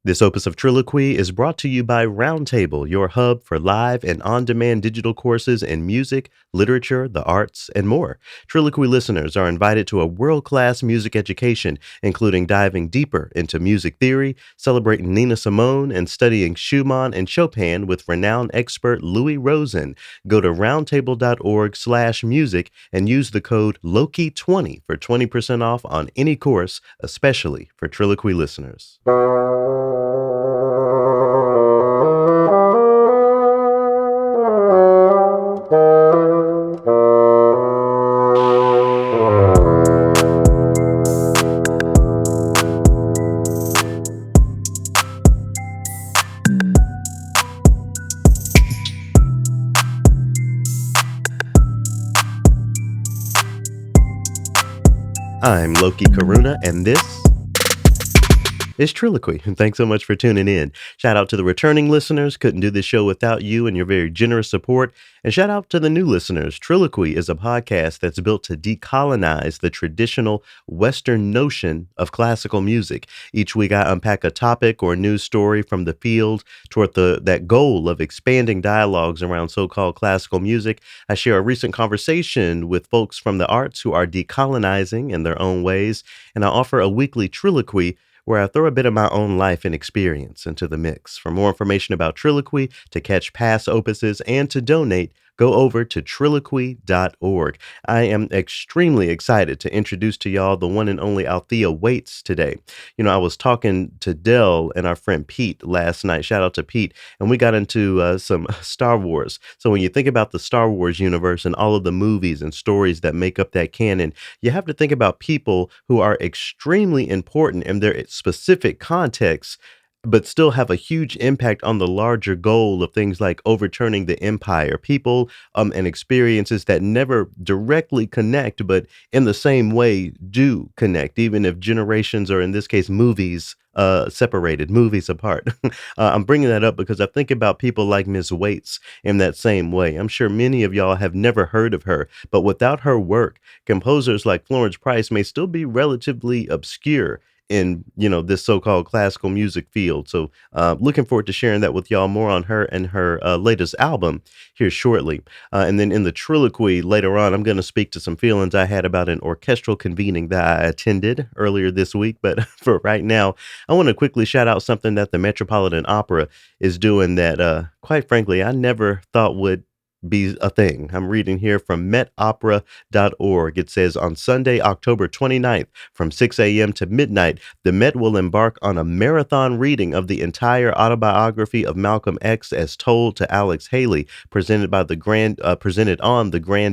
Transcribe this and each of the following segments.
This opus of Triloquy is brought to you by Roundtable, your hub for live and on demand digital courses in music, literature, the arts, and more. Triloquy listeners are invited to a world class music education, including diving deeper into music theory, celebrating Nina Simone, and studying Schumann and Chopin with renowned expert Louis Rosen. Go to roundtable.org/music and use the code Loki20 for 20% off on any course, especially for Triloquy listeners. I'm Loki Karuna, and this is Triloquy. And thanks so much for tuning in. Shout out to the returning listeners. Couldn't do this show without you and your very generous support. And shout out to the new listeners. Triloquy is a podcast that's built to decolonize the traditional Western notion of classical music. Each week, I unpack a topic or news story from the field toward that goal of expanding dialogues around so-called classical music. I share a recent conversation with folks from the arts who are decolonizing in their own ways, and I offer a weekly Triloquy where I throw a bit of my own life and experience into the mix. For more information about Triloquy, to catch past opuses, and to donate, go over to TRILLOQUY.org. I am extremely excited to introduce to y'all the one and only Althea Waites today. You know, I was talking to Dell and our friend Pete last night. Shout out to Pete. And we got into some Star Wars. So when you think about the Star Wars universe and all of the movies and stories that make up that canon, you have to think about people who are extremely important in their specific contexts, but still have a huge impact on the larger goal of things like overturning the empire. People and experiences that never directly connect, but in the same way do connect, even if generations, or in this case, movies, separated, movies apart. I'm bringing that up because I think about people like Ms. Waits in that same way. I'm sure many of y'all have never heard of her, but without her work, composers like Florence Price may still be relatively obscure in, this so-called classical music field. So looking forward to sharing that with y'all, more on her and her latest album here shortly. And then in the Triloquy later on, I'm going to speak to some feelings I had about an orchestral convening that I attended earlier this week. But for right now, I want to quickly shout out something that the Metropolitan Opera is doing that, quite frankly, I never thought would be a thing. I'm reading here from metopera.org. It says on Sunday, October 29th, from 6 a.m. to midnight, the Met will embark on a marathon reading of the entire Autobiography of Malcolm X as told to Alex Haley, presented on the grand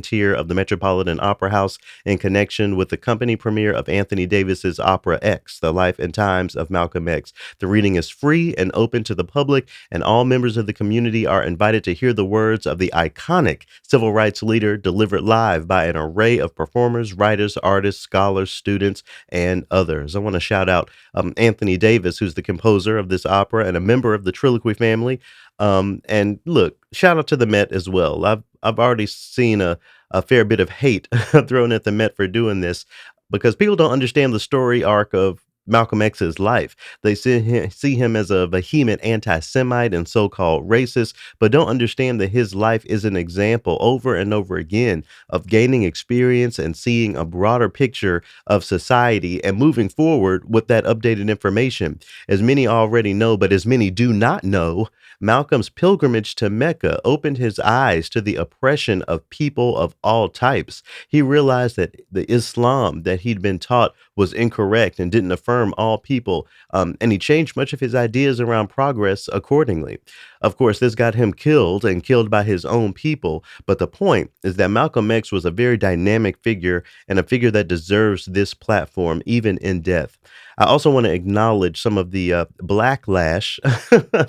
tier of the Metropolitan Opera House in connection with the company premiere of Anthony Davis's opera X, The Life and Times of Malcolm X. The reading is free and open to the public, and all members of the community are invited to hear the words of the iconic civil rights leader delivered live by an array of performers, writers, artists, scholars, students, and others. I want to shout out Anthony Davis, who's the composer of this opera and a member of the Triloquy family. And look, shout out to the Met as well. I've already seen a fair bit of hate thrown at the Met for doing this because people don't understand the story arc of Malcolm X's life. They see him as a vehement anti-Semite and so-called racist, but don't understand that his life is an example over and over again of gaining experience and seeing a broader picture of society and moving forward with that updated information. As many already know, but as many do not know, Malcolm's pilgrimage to Mecca opened his eyes to the oppression of people of all types. He realized that the Islam that he'd been taught was incorrect and didn't affirm all people, and he changed much of his ideas around progress accordingly. Of course, this got him killed and killed by his own people, but the point is that Malcolm X was a very dynamic figure and a figure that deserves this platform, even in death. I also want to acknowledge some of the blacklash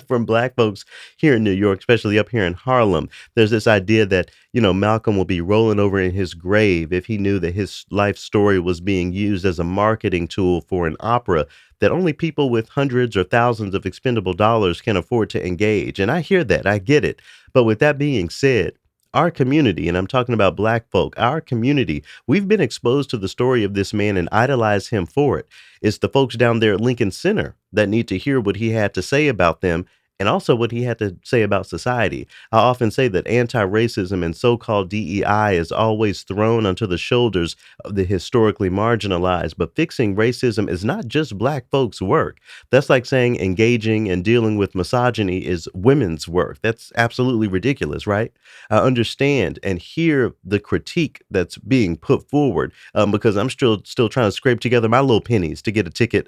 from Black folks here in New York, especially up here in Harlem. There's this idea that, Malcolm will be rolling over in his grave if he knew that his life story was being used as a marketing tool for an opera that only people with hundreds or thousands of expendable dollars can afford to engage. And I hear that. I get it. But with that being said, our community, and I'm talking about black folk, our community, we've been exposed to the story of this man and idolize him for it. It's the folks down there at Lincoln Center that need to hear what he had to say about them and also what he had to say about society. I often say that anti racism and so called DEI is always thrown onto the shoulders of the historically marginalized, but fixing racism is not just black folks' work. That's like saying engaging and dealing with misogyny is women's work. That's absolutely ridiculous, right? I understand and hear the critique that's being put forward because I'm still trying to scrape together my little pennies to get a ticket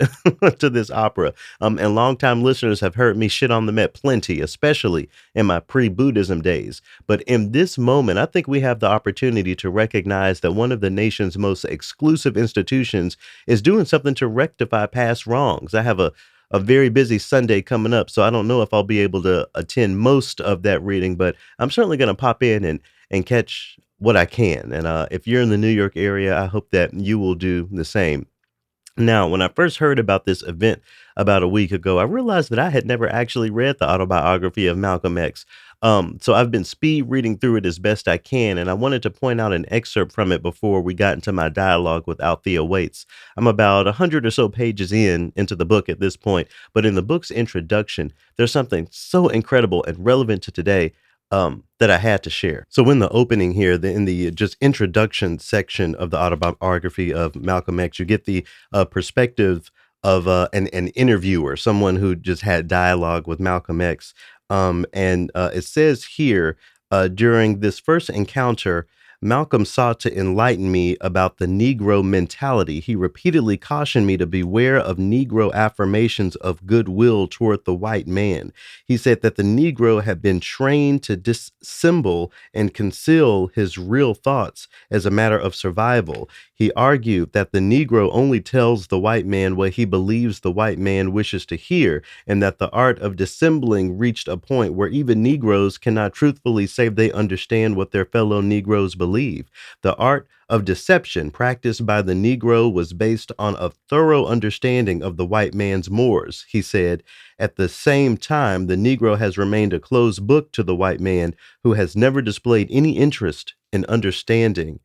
to this opera. And longtime listeners have heard me shit on them at plenty, especially in my pre-Buddhism days. But in this moment, I think we have the opportunity to recognize that one of the nation's most exclusive institutions is doing something to rectify past wrongs. I have a very busy Sunday coming up, so I don't know if I'll be able to attend most of that reading, but I'm certainly going to pop in and catch what I can. And if you're in the New York area, I hope that you will do the same. Now, when I first heard about this event about a week ago, I realized that I had never actually read the autobiography of Malcolm X. So I've been speed reading through it as best I can, and I wanted to point out an excerpt from it before we got into my dialogue with Althea Waites. I'm about 100 or so pages into the book at this point, but in the book's introduction, there's something so incredible and relevant to today that I had to share. So in the opening here, in the just introduction section of the autobiography of Malcolm X, you get the perspective of an interviewer, someone who just had dialogue with Malcolm X. And it says here, during this first encounter, Malcolm sought to enlighten me about the Negro mentality. He repeatedly cautioned me to beware of Negro affirmations of goodwill toward the white man. He said that the Negro had been trained to dissemble and conceal his real thoughts as a matter of survival. He argued that the Negro only tells the white man what he believes the white man wishes to hear, and that the art of dissembling reached a point where even Negroes cannot truthfully say they understand what their fellow Negroes believe. The art of deception practiced by the Negro was based on a thorough understanding of the white man's mores, he said. At the same time, the Negro has remained a closed book to the white man, who has never displayed any interest in understanding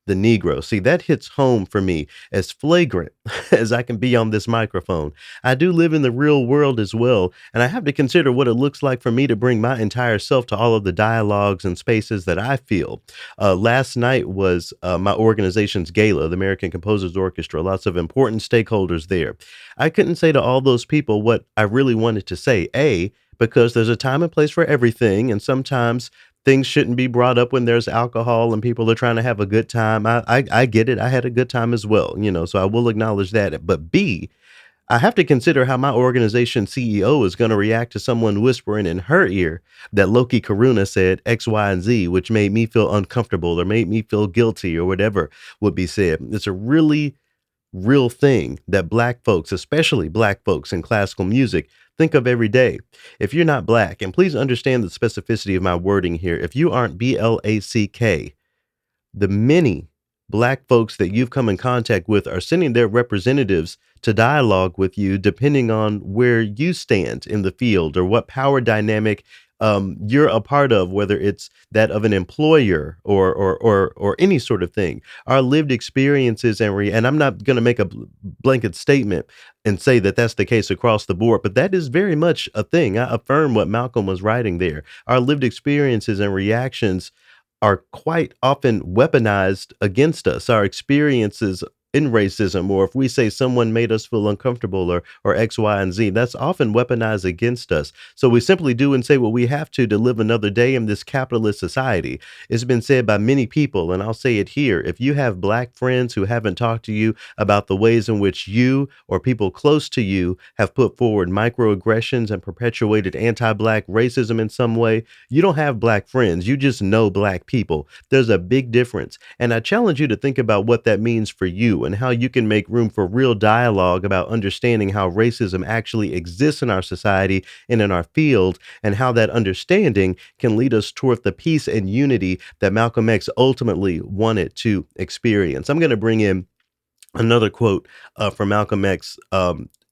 the Negro. See, that hits home for me as flagrant as I can be on this microphone. I do live in the real world as well, and I have to consider what it looks like for me to bring my entire self to all of the dialogues and spaces that I feel. Last night was my organization's gala, the American Composers Orchestra, lots of important stakeholders there. I couldn't say to all those people what I really wanted to say, because there's a time and place for everything, and sometimes things shouldn't be brought up when there's alcohol and people are trying to have a good time. I get it. I had a good time as well, so I will acknowledge that. But B, I have to consider how my organization CEO is going to react to someone whispering in her ear that Loki Karuna said X, Y, and Z, which made me feel uncomfortable or made me feel guilty or whatever would be said. It's a really real thing that black folks, especially black folks in classical music, think of every day. If you're not black, and please understand the specificity of my wording here, if you aren't BLACK, the many black folks that you've come in contact with are sending their representatives to dialogue with you, depending on where you stand in the field or what power dynamic you're a part of, whether it's that of an employer or any sort of thing. Our lived experiences and I'm not going to make a blanket statement and say that that's the case across the board, but that is very much a thing. I affirm what Malcolm was writing there. Our lived experiences and reactions are quite often weaponized against us. Our experiences in racism, or if we say someone made us feel uncomfortable or X, Y, and Z, that's often weaponized against us. So we simply do and say what we have to live another day in this capitalist society. It's been said by many people, and I'll say it here. If you have black friends who haven't talked to you about the ways in which you or people close to you have put forward microaggressions and perpetuated anti-black racism in some way, you don't have black friends. You just know black people. There's a big difference. And I challenge you to think about what that means for you and how you can make room for real dialogue about understanding how racism actually exists in our society and in our field, and how that understanding can lead us toward the peace and unity that Malcolm X ultimately wanted to experience. I'm going to bring in another quote from Malcolm X.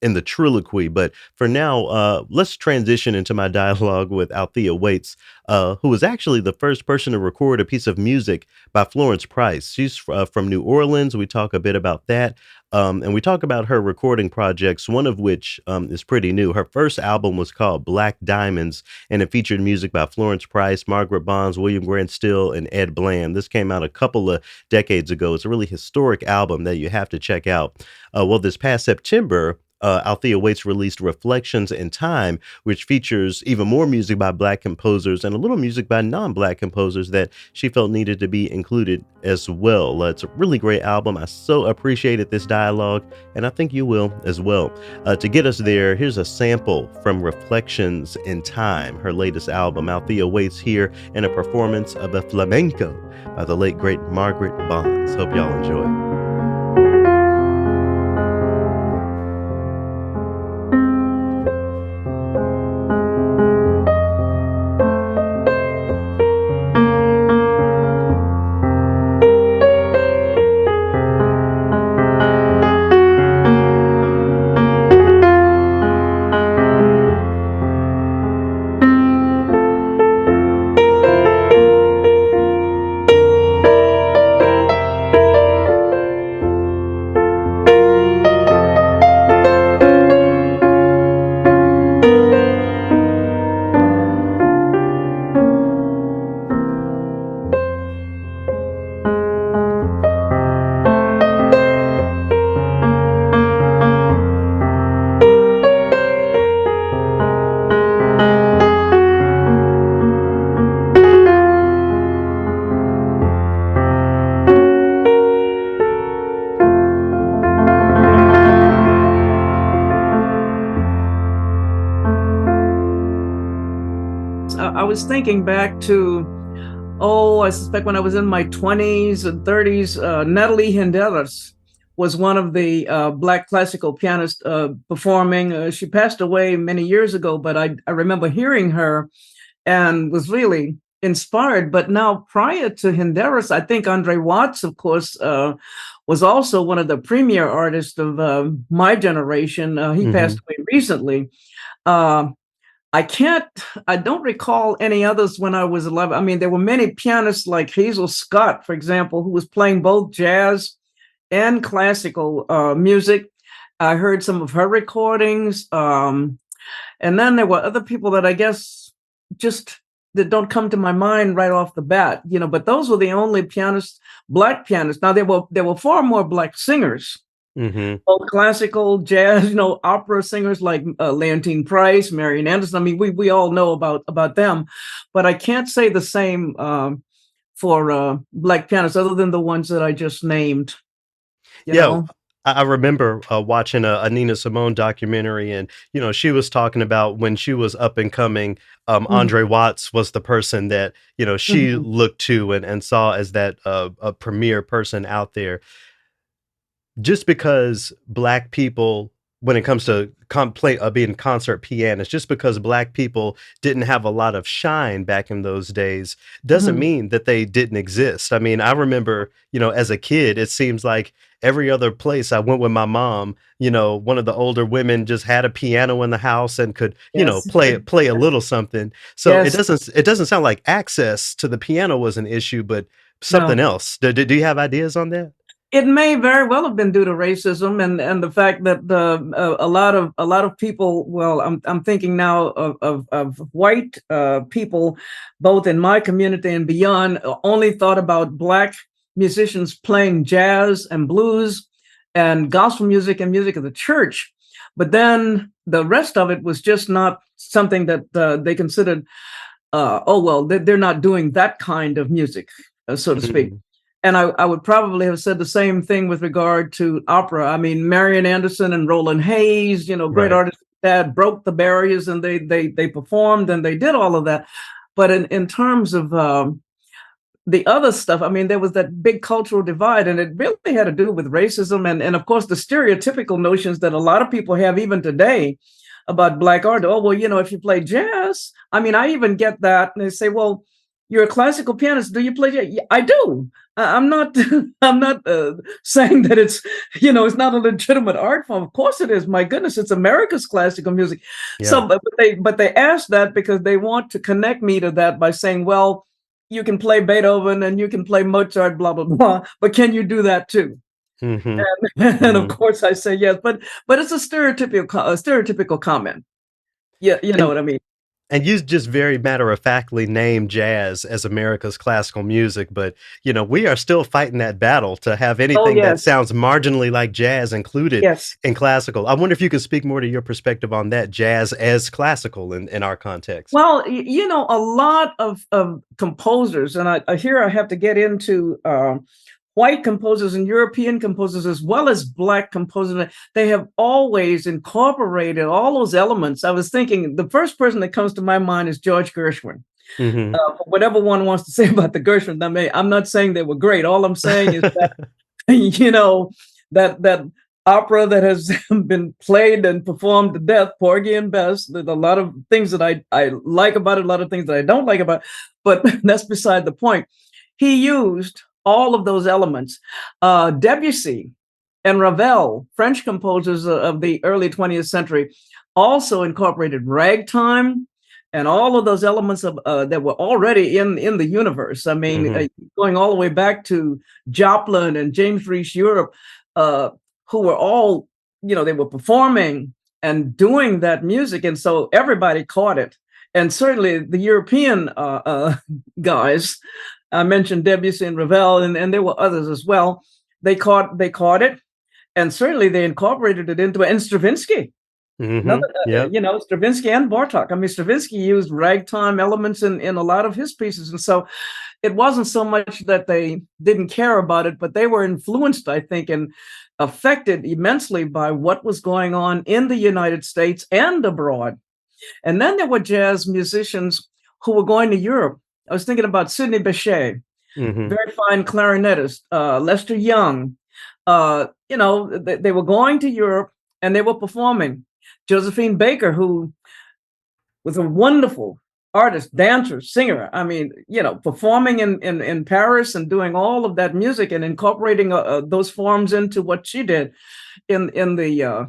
in the Triloquy. But for now, let's transition into my dialogue with Althea Waites, who was actually the first person to record a piece of music by Florence Price. She's from New Orleans. We talk a bit about that. And we talk about her recording projects, one of which is pretty new. Her first album was called Black Diamonds, and it featured music by Florence Price, Margaret Bonds, William Grant Still, and Ed Bland. This came out a couple of decades ago. It's a really historic album that you have to check out. Well, this past September, Althea Waites released Reflections in Time, which features even more music by Black composers and a little music by non-Black composers that she felt needed to be included as well. It's a really great album. I so appreciated this dialogue, and I think you will as well. To get us there, here's a sample from Reflections in Time, her latest album. Althea Waites here in a performance of a flamenco by the late, great Margaret Bonds. Hope y'all enjoy. I was thinking back to, I suspect when I was in my 20s and 30s, Natalie Hinderas was one of the Black classical pianists performing. She passed away many years ago, but I remember hearing her and was really inspired. But now, prior to Hinderas, I think Andre Watts, of course, was also one of the premier artists of my generation. He passed away recently. I don't recall any others when I was 11. I mean, there were many pianists like Hazel Scott, for example, who was playing both jazz and classical music. I heard some of her recordings. And then there were other people that I guess just that don't come to my mind right off the bat, but those were the only pianists, Black pianists. Now there were far more Black singers. Both classical, jazz, opera singers like Leontine Price, Marian Anderson. I mean, we all know about them, but I can't say the same for Black pianists other than the ones that I just named. You know? I remember watching a Nina Simone documentary, and she was talking about when she was up and coming. Andre Watts was the person that she looked to and saw as that a premier person out there. Just because Black people, when it comes to being concert pianists, just because Black people didn't have a lot of shine back in those days doesn't mean that they didn't exist. I mean, I remember, as a kid, it seems like every other place I went with my mom, one of the older women just had a piano in the house and could, play a little something. So it doesn't sound like access to the piano was an issue, but something else. Do you have ideas on that? It may very well have been due to racism and the fact that a lot of people. Well, I'm thinking now of white people, both in my community and beyond, only thought about Black musicians playing jazz and blues and gospel music and music of the church, but then the rest of it was just not something that they considered. They're not doing that kind of music, so to speak. And I would probably have said the same thing with regard to opera. I mean, Marian Anderson and Roland Hayes, great artists that broke the barriers and they performed and they did all of that. But in terms of the other stuff, I mean, there was that big cultural divide, and it really had to do with racism and of course, the stereotypical notions that a lot of people have even today about Black art. If you play jazz, I mean, I even get that. And they say, well, you're a classical pianist. Do you play jazz? Yeah, I do. I'm not. I'm not saying that it's it's not a legitimate art form. Of course it is. My goodness, it's America's classical music. Yeah. So, but they ask that because they want to connect me to that by saying, well, you can play Beethoven and you can play Mozart, blah blah blah. But can you do that too? Hmm. And of Hmm. course I say yes. But it's a stereotypical comment. Yeah, you know And what I mean. you just very matter of factly named jazz as America's classical music, but we are still fighting that battle to have Oh anything that yes, sounds marginally like jazz included yes. in classical. I wonder if you could speak more to your perspective on that, jazz as classical in our context. Well, a lot of composers, and I have to get into white composers and European composers as well as black composers. They have always incorporated all those elements. I was thinking the first person that comes to my mind is George Gershwin. Hmm. Whatever one wants to say about the Gershwin, I'm not saying they were great. All I'm saying is that that opera that has been played and performed to death, Porgy and Bess. There's a lot of things that I like about it, a lot of things that I don't like about it, but that's beside the point. He used all of those elements. Debussy and Ravel, French composers of the early 20th century, also incorporated ragtime and all of those elements of that were already in the universe. I mean, Hmm. going all the way back to Joplin and James Reese Europe, uh, who were all they were performing and doing that music, and so everybody caught it. And certainly the European guys, I mentioned Debussy and Ravel, and there were others as well. They caught it, and certainly they incorporated it into it. And Stravinsky. Hmm. Another, Yep. Stravinsky and Bartok. I mean, Stravinsky used ragtime elements in a lot of his pieces, and so it wasn't so much that they didn't care about it, but they were influenced, I think, and affected immensely by what was going on in the United States and abroad. And then there were jazz musicians who were going to Europe. I was thinking about Sidney Bechet, Hmm. very fine clarinetist, Lester Young. They were going to Europe and they were performing. Josephine Baker, who was a wonderful artist, dancer, singer. I mean, performing in Paris and doing all of that music and incorporating those forms into what she did in the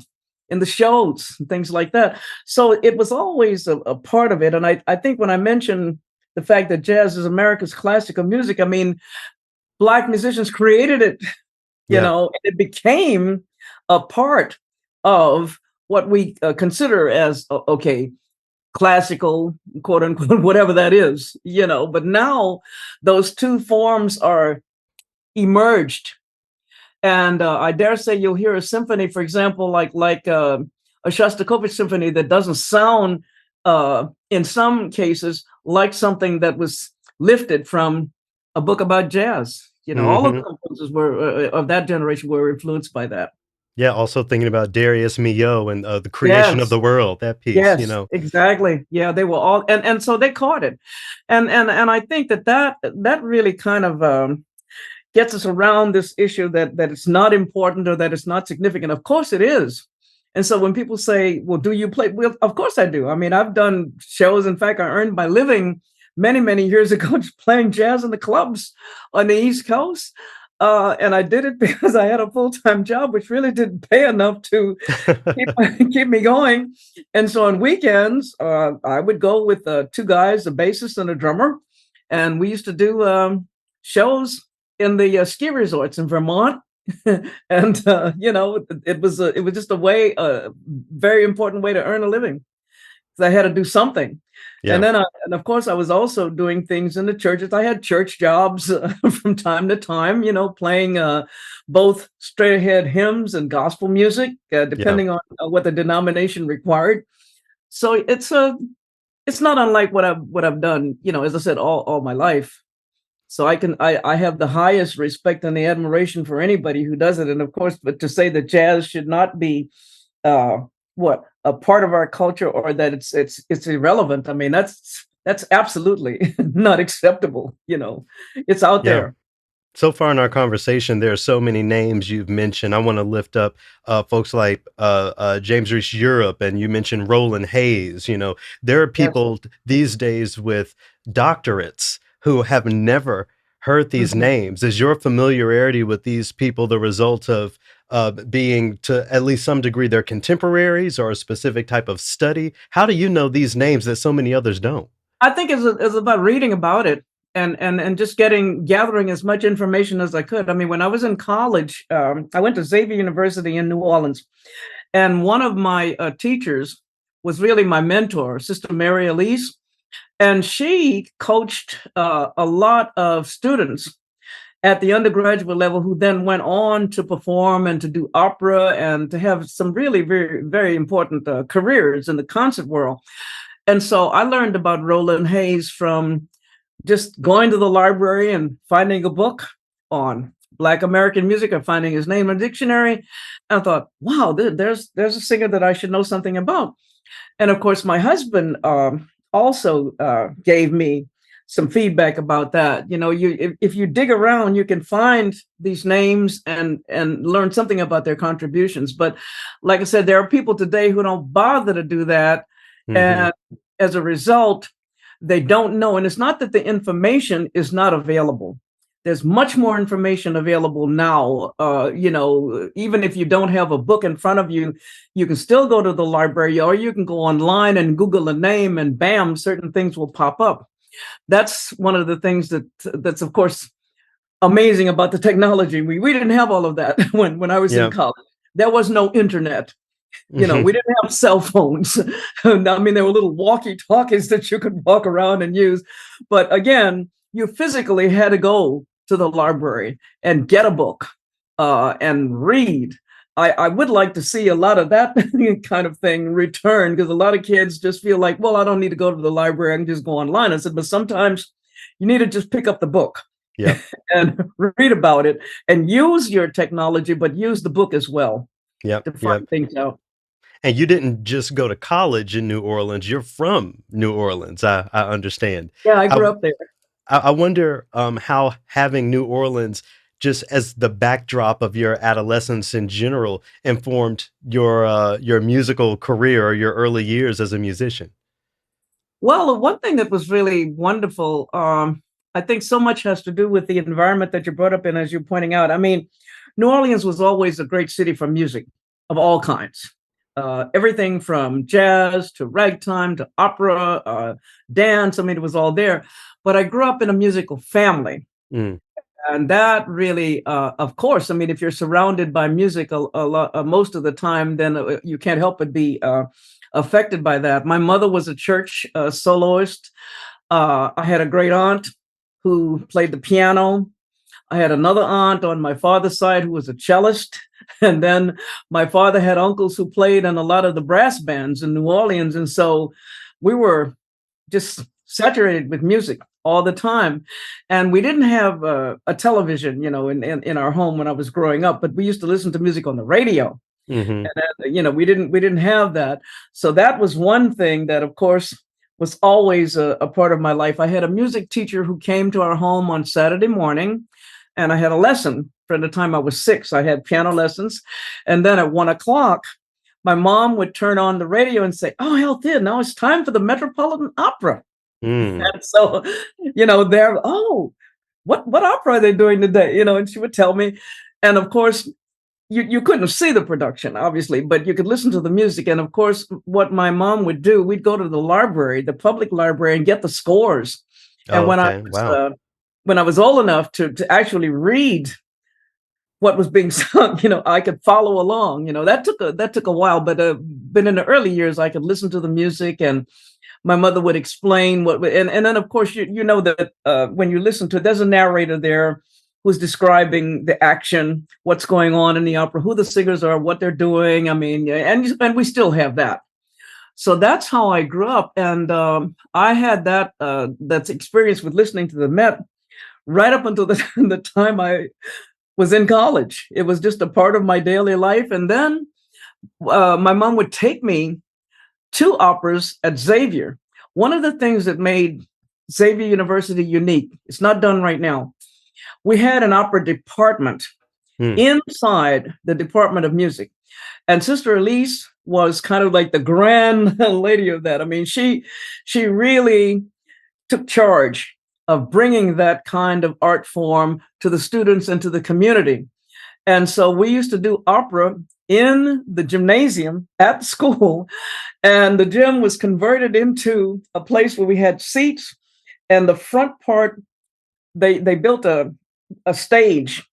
shows and things like that. So it was always a part of it. And I think when I mentioned the fact that jazz is America's classical music, I mean, black musicians created it, Yeah. and it became a part of what we consider as okay, classical, quote unquote, whatever that is, but now those two forms are emerged. And I dare say you'll hear a symphony, for example, like a Shostakovich symphony that doesn't sound, in some cases, like something that was lifted from a book about jazz. All of the Hmm. composers were of that generation were influenced by that. Yeah. Also thinking about Darius Milhaud and the creation of Yes, the world, that piece, yes, exactly. Yeah, they were all, and so they caught it, and I think that really kind of gets us around this issue that it's not important or that it's not significant. Of course it is. And so when people say, well, do you play? Well, of course I do. I mean, I've done shows. In fact, I earned my living many, many years ago just playing jazz in the clubs on the East Coast. And I did it because I had a full-time job, which really didn't pay enough to keep, keep me going. And so on weekends, I would go with two guys, a bassist and a drummer. And we used to do shows in the ski resorts in Vermont. And it was just a very important way to earn a living. I had to do something. And Yeah. then, and of course, I was also doing things in the churches. I had church jobs from time to time, playing both straight ahead hymns and gospel music, Yeah. depending on what the denomination required. So it's not unlike what I've done, as I said, all my life. So I have the highest respect and the admiration for anybody who does it. And of course, but to say that jazz should not be uh what a part of our culture or that it's irrelevant. I mean, that's absolutely not acceptable. It's out Yeah. there. So far in our conversation, there are so many names you've mentioned. I want to lift up folks like James Reese Europe, and you mentioned Roland Hayes. There are Yes. people these days with doctorates who have never heard these Mhm. names. Is your familiarity with these people the result of being, to at least some degree, their contemporaries or a specific type of study? How do you know these names that so many others don't? I think it's about reading about it and just gathering as much information as I could. I mean, when I was in college, I went to Xavier University in New Orleans, and one of my teachers was really my mentor, Sister Mary Elise, and she coached a lot of students at the undergraduate level who then went on to perform and to do opera and to have some really very, very important careers in the concert world. And so I learned about Roland Hayes from just going to the library and finding a book on Black American music or finding his name in a dictionary. I thought, wow, there's a singer that I should know something about. And of course, my husband also gave me some feedback about that. You know, if you dig around, you can find these names and learn something about their contributions. But like I said, there are people today who don't bother to do that, Mhm. and as a result, they don't know. And it's not that the information is not available. There's much more information available now. You know, even if you don't have a book in front of you, you can still go to the library, or you can go online and Google a name, and bam, certain things will pop up. That's one of the things that's of course amazing about the technology. We didn't have all of that when I was in Yeah. college. There was no internet. You know, we Mhm. didn't have cell phones. I mean, there were little walkie-talkies that you could walk around and use. But again, you physically had to go to the library and get a book and read. I would like to see a lot of that kind of thing return, because a lot of kids just feel like, well, I don't need to go to the library. I can just go online. I said, but sometimes you need to just pick up the book Yep. and read about it and use your technology, but use the book as well Yep. to Yep. find things out. And you didn't just go to college in New Orleans, you're from New Orleans, I understand. Yeah, I I grew up there. I wonder, how having New Orleans just as the backdrop of your adolescence in general informed your musical career or your early years as a musician. Well, the one thing that was really wonderful, I think so much has to do with the environment that you're brought up in, as you're pointing out. I mean, New Orleans was always a great city for music of all kinds. Everything from jazz to ragtime to opera, dance. I mean, it was all there. But I grew up in a musical family. Mm, And that really, of course, I mean, if you're surrounded by music a lot, most of the time, then you can't help but be affected by that. My mother was a church soloist. I had a great aunt who played the piano. I had another aunt on my father's side who was a cellist. And then my father had uncles who played in a lot of the brass bands in New Orleans. And so we were just saturated with music all the time. And we didn't have a television, you know, in our home when I was growing up, but we used to listen to music on the radio. mhm. And you know, we didn't have that. So that was one thing that, of course, was always a part of my life. I had a music teacher who came to our home on Saturday morning, and I had a lesson. From the time I was 6, I had piano lessons. And then at 1 o'clock, my mom would turn on the radio and say, "Oh, Althea, now it's time for the Metropolitan Opera." Mm. And so, you know, there, oh, what opera are they doing today? You know, and she would tell me. And of course, you couldn't see the production, obviously, but you could listen to the music. And of course, what my mom would do, we'd go to the library, the public library, and get the scores. And Oh, okay, wow. when I was old enough to actually read what was being sung, you know, I could follow along. You know, that took a while, but in the early years, I could listen to the music, and my mother would explain and then of course you know that when you listen to it, there's a narrator there who's describing the action, what's going on in the opera, who the singers are, what they're doing. I mean, yeah, and we still have that. So that's how I grew up, and I had that's experience with listening to the Met right up until the time I was in college. It was just a part of my daily life, and then my mom would take me two operas at Xavier. One of the things that made Xavier University unique, it's not done right now. We had an opera department Mm. inside the Department of Music. And Sister Elise was kind of like the grand lady of that. I mean, she really took charge of bringing that kind of art form to the students and to the community. And so we used to do opera in the gymnasium at the school, and the gym was converted into a place where we had seats, and the front part, they built a stage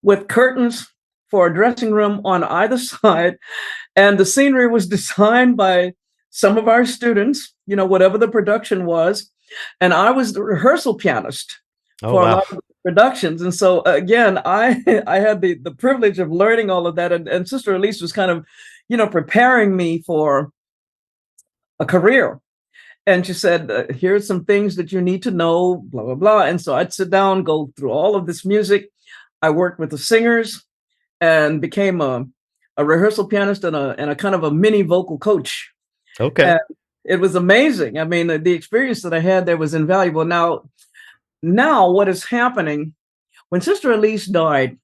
with curtains for a dressing room on either side. And the scenery was designed by some of our students, whatever the production was. And I was the rehearsal pianist Oh, for a wow. lot of the productions. And so again, I I had the privilege of learning all of that. And Sister Elise was kind of, preparing me for a career. And she said, here's some things that you need to know, blah, blah, blah. And so I'd sit down, go through all of this music. I worked with the singers and became a rehearsal pianist and a kind of a mini vocal coach. Okay. And it was amazing. I mean, the experience that I had there was invaluable. Now what is happening, when Sister Elise died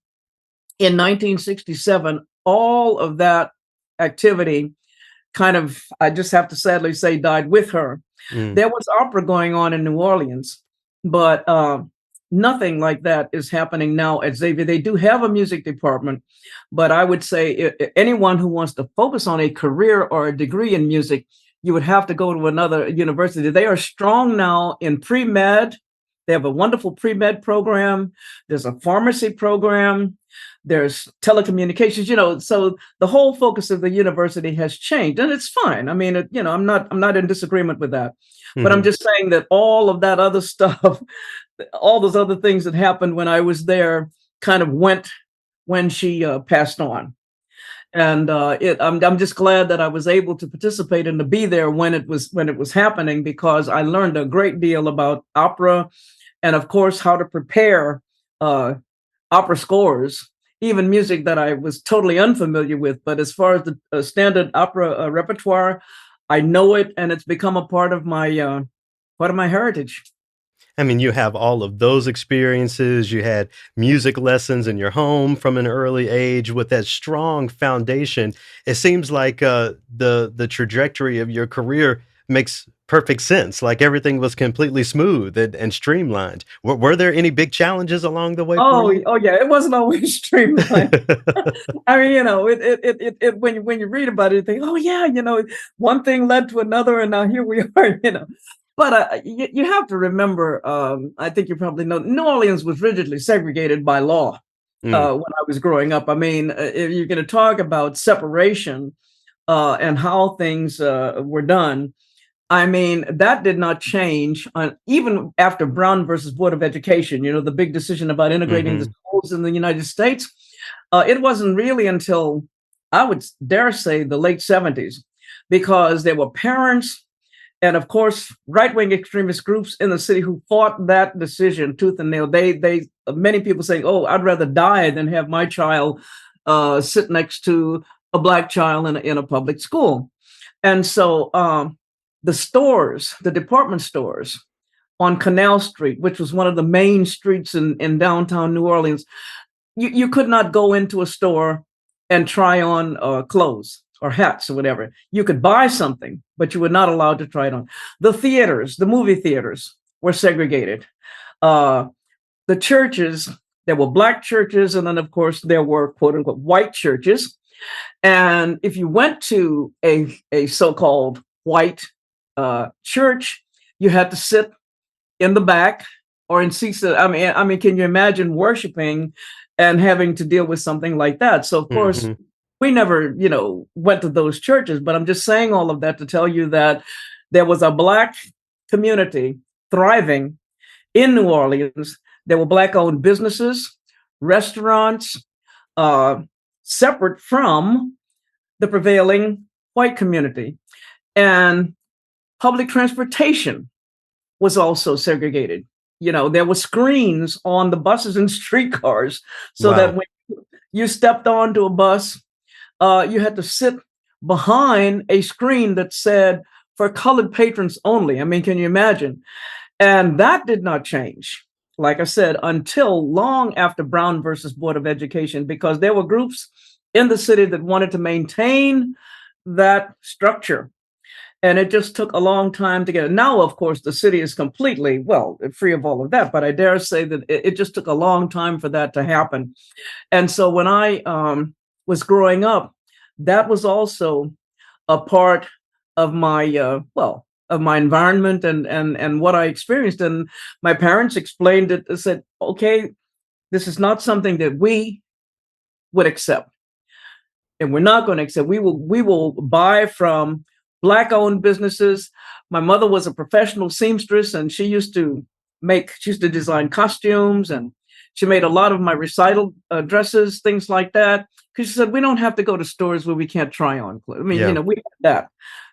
in 1967, all of that activity kind of, I just have to sadly say, died with her. Mm. There was opera going on in New Orleans, but nothing like that is happening now at Xavier. They do have a music department, but I would say anyone who wants to focus on a career or a degree in music, you would have to go to another university. They are strong now in pre-med. They have a wonderful pre-med program. There's a pharmacy program. There's telecommunications, so the whole focus of the university has changed, and it's fine. I mean, I'm not in disagreement with that, but I'm just saying that all of that other stuff, all those other things that happened when I was there kind of went when she passed on. And I'm just glad that I was able to participate and to be there when it was happening, because I learned a great deal about opera, and of course how to prepare opera scores, even music that I was totally unfamiliar with. But as far as the standard opera repertoire, I know it, and it's become a part of my heritage. I mean, you have all of those experiences. You had music lessons in your home from an early age with that strong foundation. It seems like the trajectory of your career makes perfect sense. Like everything was completely smooth and streamlined. Were there any big challenges along the way for you? Oh yeah, it wasn't always streamlined. I mean, when you read about it, you think, oh yeah, one thing led to another, and now here we are. But you have to remember, I think you probably know, New Orleans was rigidly segregated by law Mm, when I was growing up. I mean, if you're going to talk about separation and how things were done, I mean, that did not change even after Brown versus Board of Education, the big decision about integrating the mhm. schools in the United States. It wasn't really until, I would dare say, the late 70s, because there were parents and, of course, right-wing extremist groups in the city who fought that decision tooth and nail. They many people say, "Oh, I'd rather die than have my child sit next to a Black child in a public school." And so the department stores on Canal Street, which was one of the main streets in downtown New Orleans, you could not go into a store and try on clothes or hats or whatever. You could buy something, but you were not allowed to try it on. The movie theaters were segregated. Uh, the churches, there were Black churches, and then, of course, there were quote unquote white churches. And if you went to a so-called white church, you had to sit in the back or in seats that, I mean, can you imagine worshiping and having to deal with something like that? So of course, Mhm. we never, went to those churches, but I'm just saying all of that to tell you that there was a Black community thriving in New Orleans. There were Black-owned businesses, restaurants, uh, separate from the prevailing white community. And public transportation was also segregated. There were screens on the buses and streetcars so that Wow. when you stepped onto a bus, you had to sit behind a screen that said for colored patrons only. I mean, can you imagine? And that did not change, like I said, until long after Brown versus Board of Education, because there were groups in the city that wanted to maintain that structure. And it just took a long time to get it. Now, of course, the city is completely, well, free of all of that. But I dare say that it just took a long time for that to happen. And so when I was growing up, that was also a part of my of my environment and what I experienced. And my parents explained it. They said, "Okay, this is not something that we would accept, and we're not going to accept. We will buy from Black-owned businesses." My mother was a professional seamstress, and she used to design costumes, and she made a lot of my recital dresses, things like that. Because she said we don't have to go to stores where we can't try on clothes. I mean, Yeah. we had that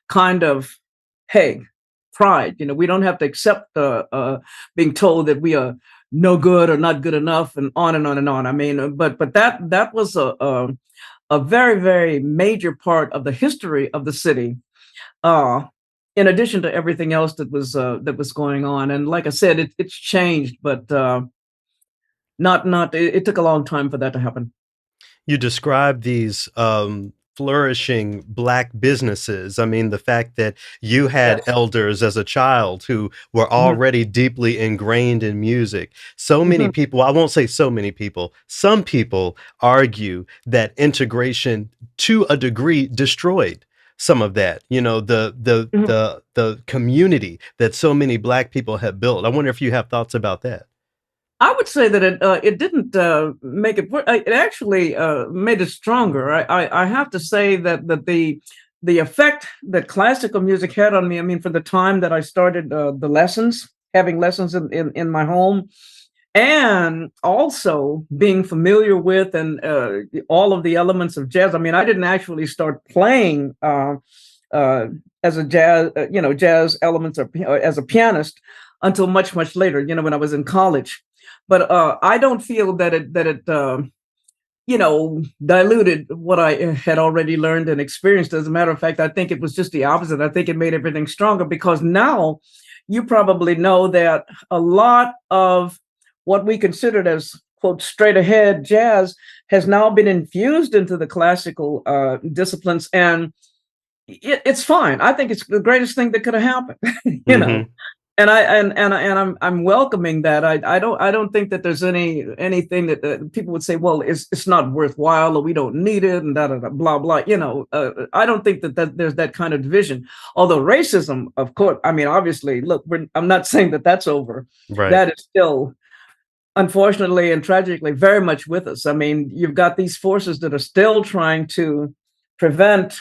kind of, hey, pride. We don't have to accept being told that we are no good or not good enough, and on and on and on. I mean, but that was a very, very major part of the history of the city, uh, in addition to everything else that was going on. And like I said, it's changed, but not it took a long time for that to happen. You describe these flourishing Black businesses. I mean, the fact that you had Yes. elders as a child who were Mhm, already deeply ingrained in music. So many mhm, people, I won't say so many people, some people argue that integration to a degree destroyed some of that, mhm. the community that so many Black people have built. I wonder if you have thoughts about that. I would say that it didn't make it. It actually made it stronger. I have to say that the effect that classical music had on me. I mean, for the time that I started having lessons in my home, and also being familiar with and all of the elements of jazz. I mean, I didn't actually start playing uh, as a jazz elements or as a pianist until much later. When I was in college. But I don't feel that it diluted what I had already learned and experienced. As a matter of fact, I think it was just the opposite. I think it made everything stronger because now you probably know that a lot of what we considered as quote straight ahead jazz has now been infused into the classical disciplines, and it's fine. I think it's the greatest thing that could have happened. you know, Hmm. and I'm welcoming that. I don't think that there's anything that people would say, well, it's not worthwhile or we don't need it and da da da blah blah. I don't think that there's that kind of division. Although racism, of course, I mean, obviously, look, I'm not saying that that's over. Right. That is still, unfortunately and tragically, very much with us. I mean, you've got these forces that are still trying to prevent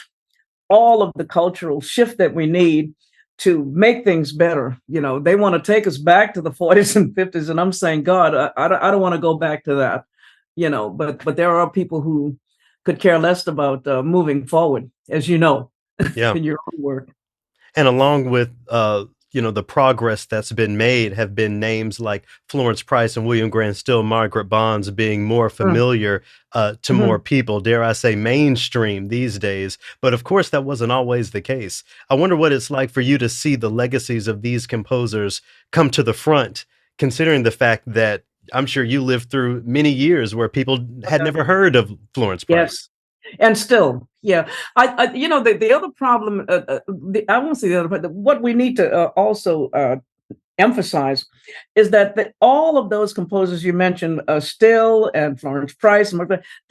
all of the cultural shift that we need to make things better. They want to take us back to the 40s and 50s, and I'm saying, God, I don't want to go back to that. But there are people who could care less about moving forward, as you know, Yeah. in your own work. And along with, the progress that's been made have been names like Florence Price and William Grant Still, Margaret Bonds being more Mm, familiar to more mhm. people, dare I say mainstream these days. But of course, that wasn't always the case. I wonder what it's like for you to see the legacies of these composers come to the front, considering the fact that I'm sure you lived through many years where people had never heard of Florence Price. Yes. And still, yeah. The other problem, I won't say the other, but what we need to also emphasize is that all of those composers you mentioned, Still and Florence Price,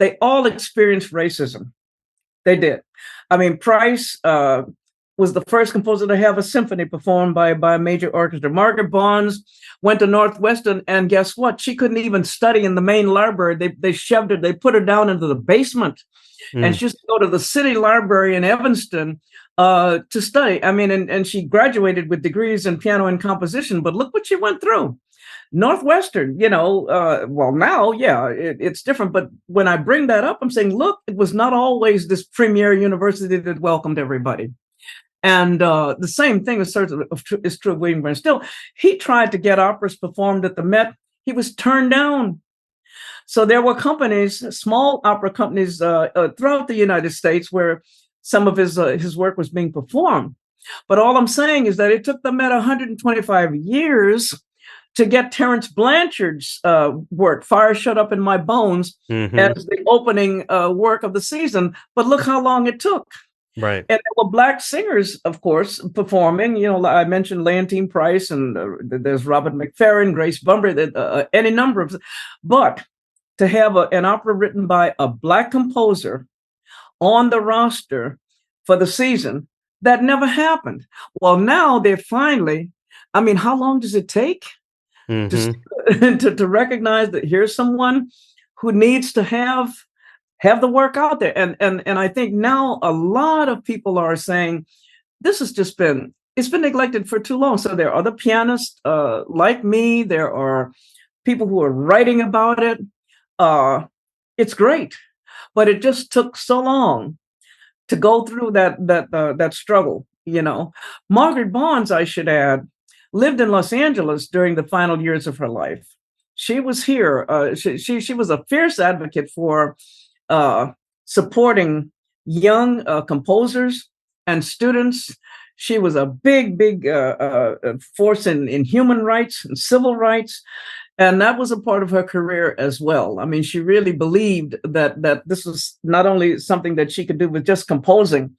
they all experienced racism. They did. I mean, Price was the first composer to have a symphony performed by a major orchestra. Margaret Bonds went to Northwestern, and guess what? She couldn't even study in the main library. They shoved her. They put her down into the basement, and Mm. she used to go to the city library in Evanston to study. I mean, and she graduated with degrees in piano and composition. But look what she went through. Northwestern, well, now, yeah, it's different. But when I bring that up, I'm saying, look, it was not always this premier university that welcomed everybody. And the same thing is true of William Grant Still. He tried to get operas performed at the Met. He was turned down. So there were companies, small opera companies throughout the United States where some of his work was being performed. But all I'm saying is that it took the Met 125 years to get Terence Blanchard's work, Fire Shut Up in My Bones, Hmm. as the opening work of the season. But look how long it took. Right. And there were Black singers, of course, performing. I mentioned Leontine Price, and there's Robert McFerrin, Grace Bumber, any number of. But to have an opera written by a Black composer on the roster for the season, that never happened. Well, now they're finally. I mean, how long does it take Mm-hmm. to recognize that here's someone who needs to have the work out there? And I think now a lot of people are saying this has just been neglected for too long. So there are other pianists like me. There are people who are writing about it. It's great, but it just took so long to go through that struggle. Margaret Barnes, I should add, lived in Los Angeles during the final years of her life. She was here. She was a fierce advocate for supporting young composers and students. She was a big force in human rights and civil rights. And that was a part of her career as well. I mean, she really believed that this was not only something that she could do with just composing,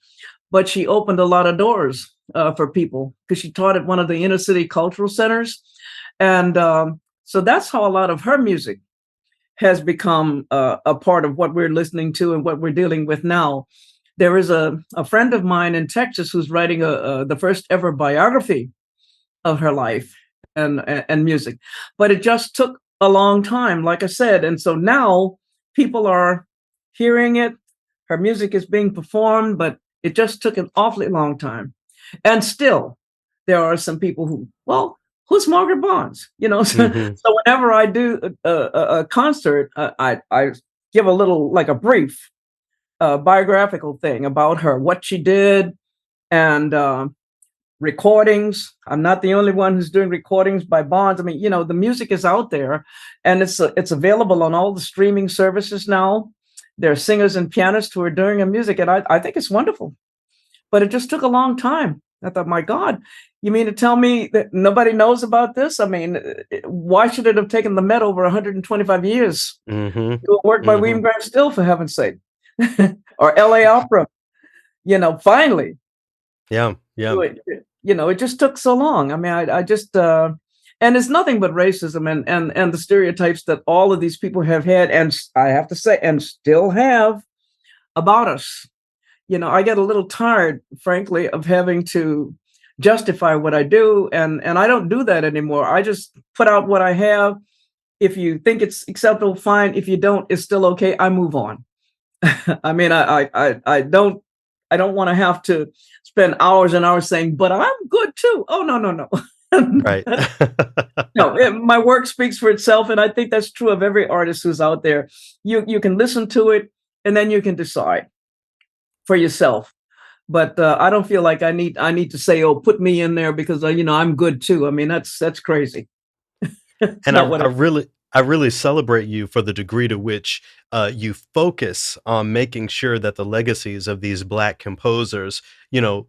but she opened a lot of doors for people because she taught at one of the inner city cultural centers. And so that's how a lot of her music has become a part of what we're listening to and what we're dealing with now. There is a friend of mine in Texas who's writing the first ever biography of her life and music, but it just took a long time, like I said. And so now people are hearing it. Her music is being performed, but it just took an awfully long time. And still, there are some people who, well, who's Margaret Barnes? Mm-hmm. So whenever I do a concert, I give a little, like a brief biographical thing about her, what she did, and recordings. I'm not the only one who's doing recordings by Barnes. I mean, the music is out there, and it's available on all the streaming services now. There are singers and pianists who are doing her music, and I think it's wonderful. But it just took a long time. I thought, my God, you mean to tell me that nobody knows about this? I mean, why should it have taken the Met over 125 years Mm-hmm. to work by Mm-hmm. William Grant Still, for heaven's sake? Or LA Opera, finally. Yeah. Yeah. It just took so long. I mean, I just, and it's nothing but racism and the stereotypes that all of these people have had, and I have to say, and still have about us. I get a little tired, frankly, of having to justify what I do, and I don't do that anymore. I just put out what I have. If you think it's acceptable, fine. If you don't, it's still okay. I move on. I mean, I don't want to have to spend hours and hours saying, but I'm good too. Oh, no. Right. No, my work speaks for itself, and I think that's true of every artist who's out there. You can listen to it, and then you can decide for yourself. But I don't feel like I need to say, oh, put me in there because I'm good too. I mean, that's crazy. And Not what I really celebrate you for the degree to which you focus on making sure that the legacies of these Black composers,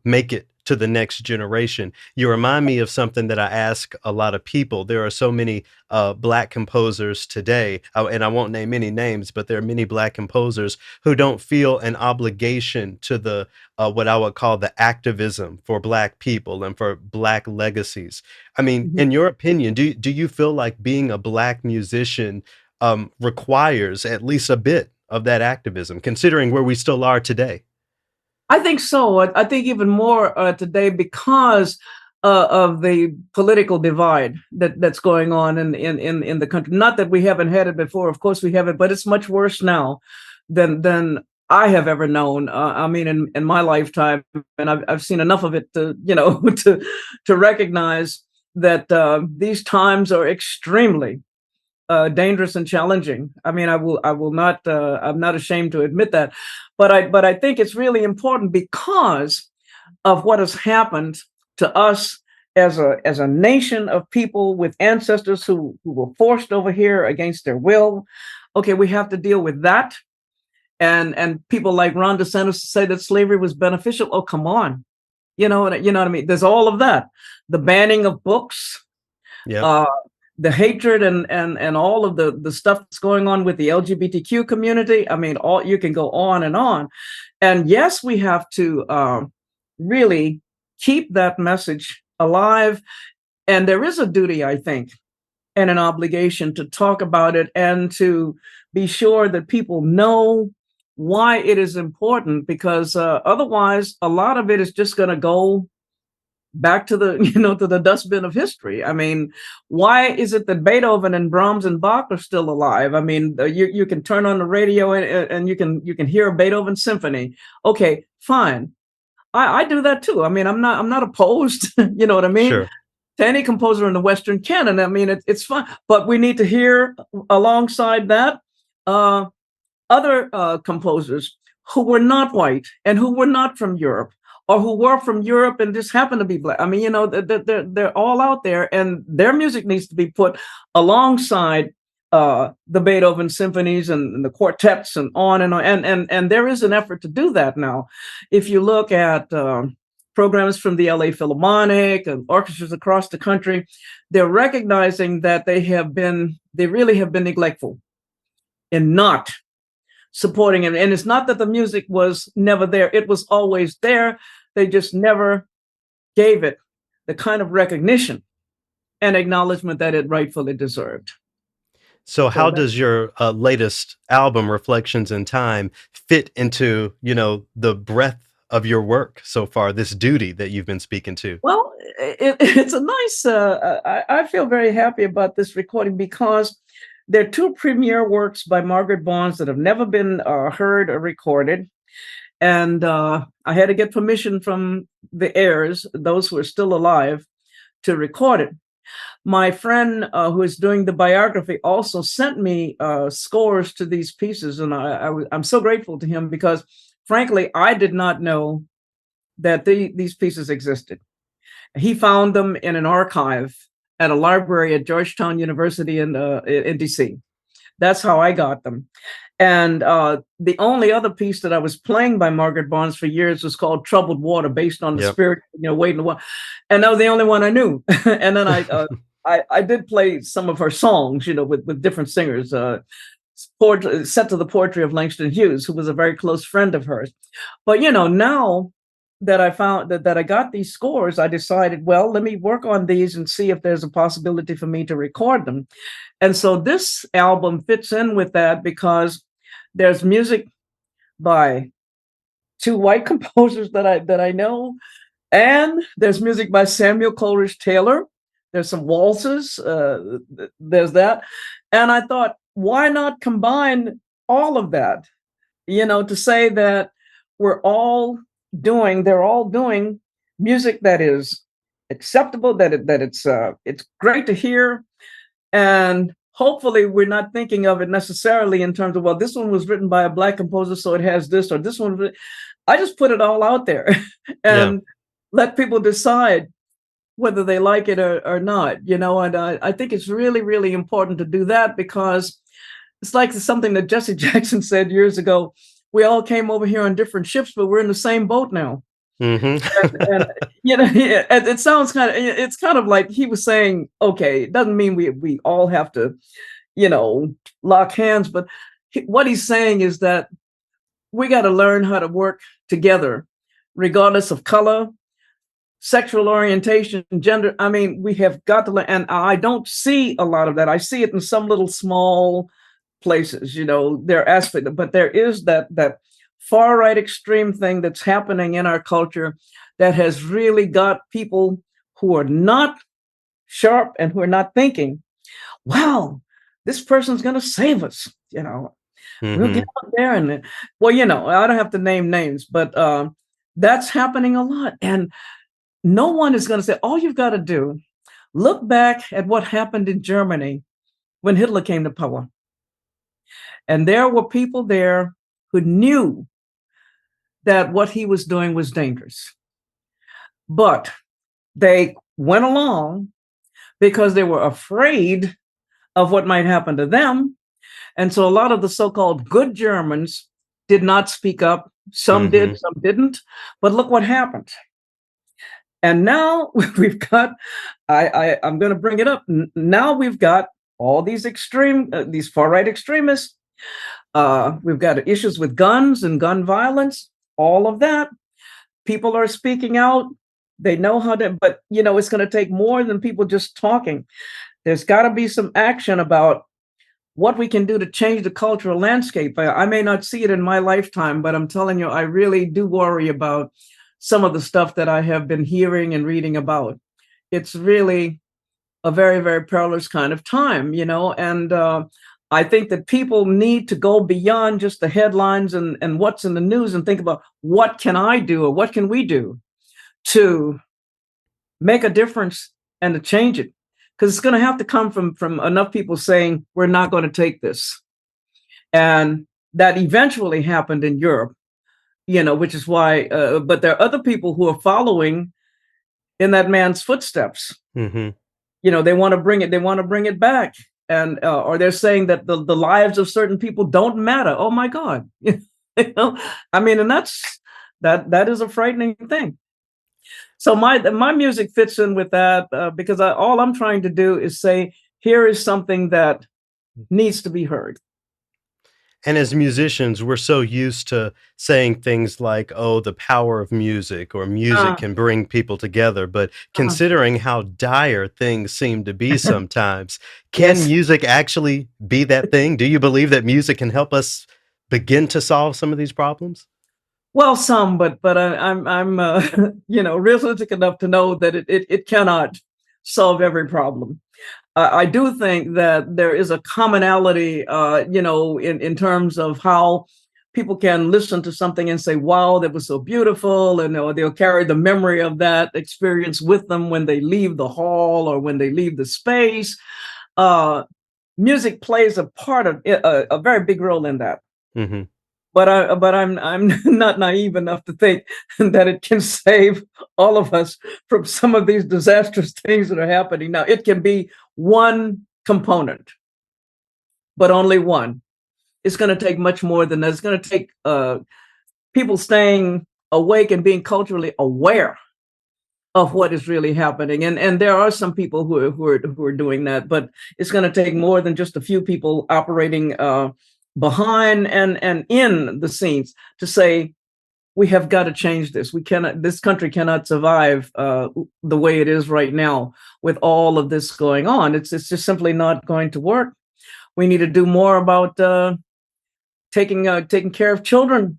make it to the next generation. You remind me of something that I ask a lot of people. There are so many Black composers today, and I won't name any names, but there are many Black composers who don't feel an obligation to the what I would call the activism for Black people and for Black legacies. I mean, Mhm. in your opinion, do you feel like being a Black musician requires at least a bit of that activism, considering where we still are today? I think so. I think even more today because of the political divide that's going on in the country. Not that we haven't had it before. Of course we haven't, but it's much worse now than I have ever known. I mean, in my lifetime, and I've seen enough of it to to recognize that these times are extremely dangerous and challenging. I mean, I will not. I'm not ashamed to admit that, but I think it's really important because of what has happened to us as a nation of people with ancestors who were forced over here against their will. Okay, we have to deal with that, and people like Ron DeSantis say that slavery was beneficial. Oh, come on, you know what I mean. There's all of that. The banning of books. Yep. Uh, the hatred and all of the stuff that's going on with the LGBTQ community. I mean, all you can go on and on. And yes, we have to really keep that message alive. And there is a duty, I think, and an obligation to talk about it and to be sure that people know why it is important, because otherwise a lot of it is just going to go back to the to the dustbin of history. I mean, why is it that Beethoven and Brahms and Bach are still alive? I mean, you can turn on the radio and you can hear a Beethoven symphony. Okay, fine. I do that too. I mean, I'm not opposed. You know what I mean? Sure. To any composer in the Western canon. I mean, it's fine, but we need to hear alongside that uh, other composers who were not white and who were not from Europe, or who were from Europe and just happened to be black. I mean, they're all out there, and their music needs to be put alongside the Beethoven symphonies and the quartets and on and on. And there is an effort to do that now. If you look at programs from the LA Philharmonic and orchestras across the country, they're recognizing that they really have been neglectful in not supporting it. And it's not that the music was never there. It was always there. They just never gave it the kind of recognition and acknowledgement that it rightfully deserved. So how does your latest album, Reflections in Time, fit into, the breadth of your work so far, this duty that you've been speaking to? Well, it's a nice, I feel very happy about this recording because there are two premier works by Margaret Barnes that have never been heard or recorded. And I had to get permission from the heirs, those who are still alive, to record it. My friend who is doing the biography also sent me scores to these pieces. And I'm so grateful to him because, frankly, I did not know that these pieces existed. He found them in an archive at a library at Georgetown University in DC. That's how I got them. And the only other piece that I was playing by Margaret Barnes for years was called Troubled Water, based on the spirit, waiting to water. And that was the only one I knew. And then I did play some of her songs, with different singers, set to the poetry of Langston Hughes, who was a very close friend of hers. But, now that I found that I got these scores, I decided, well, let me work on these and see if there's a possibility for me to record them. And so this album fits in with that because there's music by two white composers that I know, and there's music by Samuel Coleridge Taylor. There's some waltzes. There's that, and I thought, why not combine all of that? To say that they're all doing music that is acceptable, that it's great to hear. And hopefully we're not thinking of it necessarily in terms of, well, this one was written by a Black composer, so it has this, or this one. I just put it all out there and let people decide whether they like it or not, and I think it's really, really important to do that because it's like something that Jesse Jackson said years ago. We all came over here on different ships, but we're in the same boat now. Mm-hmm. and it sounds it's kind of like he was saying, okay, it doesn't mean we all have to, lock hands, but what he's saying is that we got to learn how to work together, regardless of color, sexual orientation, gender. I mean, we have got to learn, and I don't see a lot of that. I see it in some little small places, their aspect, but there is that far right extreme thing that's happening in our culture that has really got people who are not sharp and who are not thinking, wow, this person's going to save us. We'll get out there and, well, I don't have to name names, but that's happening a lot. And no one is going to say, all you've got to do, look back at what happened in Germany when Hitler came to power. And there were people there who knew that what he was doing was dangerous. But they went along because they were afraid of what might happen to them. And so a lot of the so-called good Germans did not speak up. Some did, some didn't. But look what happened. And now we've got, I'm going to bring it up. Now we've got all these these far right extremists. We've got issues with guns and gun violence, all of that. People are speaking out. They know how to, but it's going to take more than people just talking. There's got to be some action about what we can do to change the cultural landscape. I may not see it in my lifetime, but I'm telling you, I really do worry about some of the stuff that I have been hearing and reading about. It's really a very, very perilous kind of time, and I think that people need to go beyond just the headlines and what's in the news and think about what can I do or what can we do to make a difference and to change it. Because it's going to have to come from enough people saying, we're not going to take this. And that eventually happened in Europe, which is why, but there are other people who are following in that man's footsteps. Mm-hmm. They want to bring it back. And, or they're saying that the lives of certain people don't matter. Oh my God. I mean, and that is a frightening thing. So my music fits in with that because all I'm trying to do is say, here is something that needs to be heard. And as musicians, we're so used to saying things like, oh, the power of music, or music can bring people together. But considering how dire things seem to be sometimes, can Yes. music actually be that thing? Do you believe that music can help us begin to solve some of these problems? Well, some, but I'm realistic enough to know that it cannot solve every problem. I do think that there is a commonality, in terms of how people can listen to something and say, wow, that was so beautiful. And they'll carry the memory of that experience with them when they leave the hall or when they leave the space. Music plays a very big role in that. Mm-hmm. But I'm not naive enough to think that it can save all of us from some of these disastrous things that are happening now. It can be one component, but only one. It's going to take much more than that. It's going to take people staying awake and being culturally aware of what is really happening. And there are some people who are doing that, but it's going to take more than just a few people operating behind and in the scenes to say, we have got to change this. This country cannot survive the way it is right now with all of this going on. It's just simply not going to work. We need to do more about taking care of children,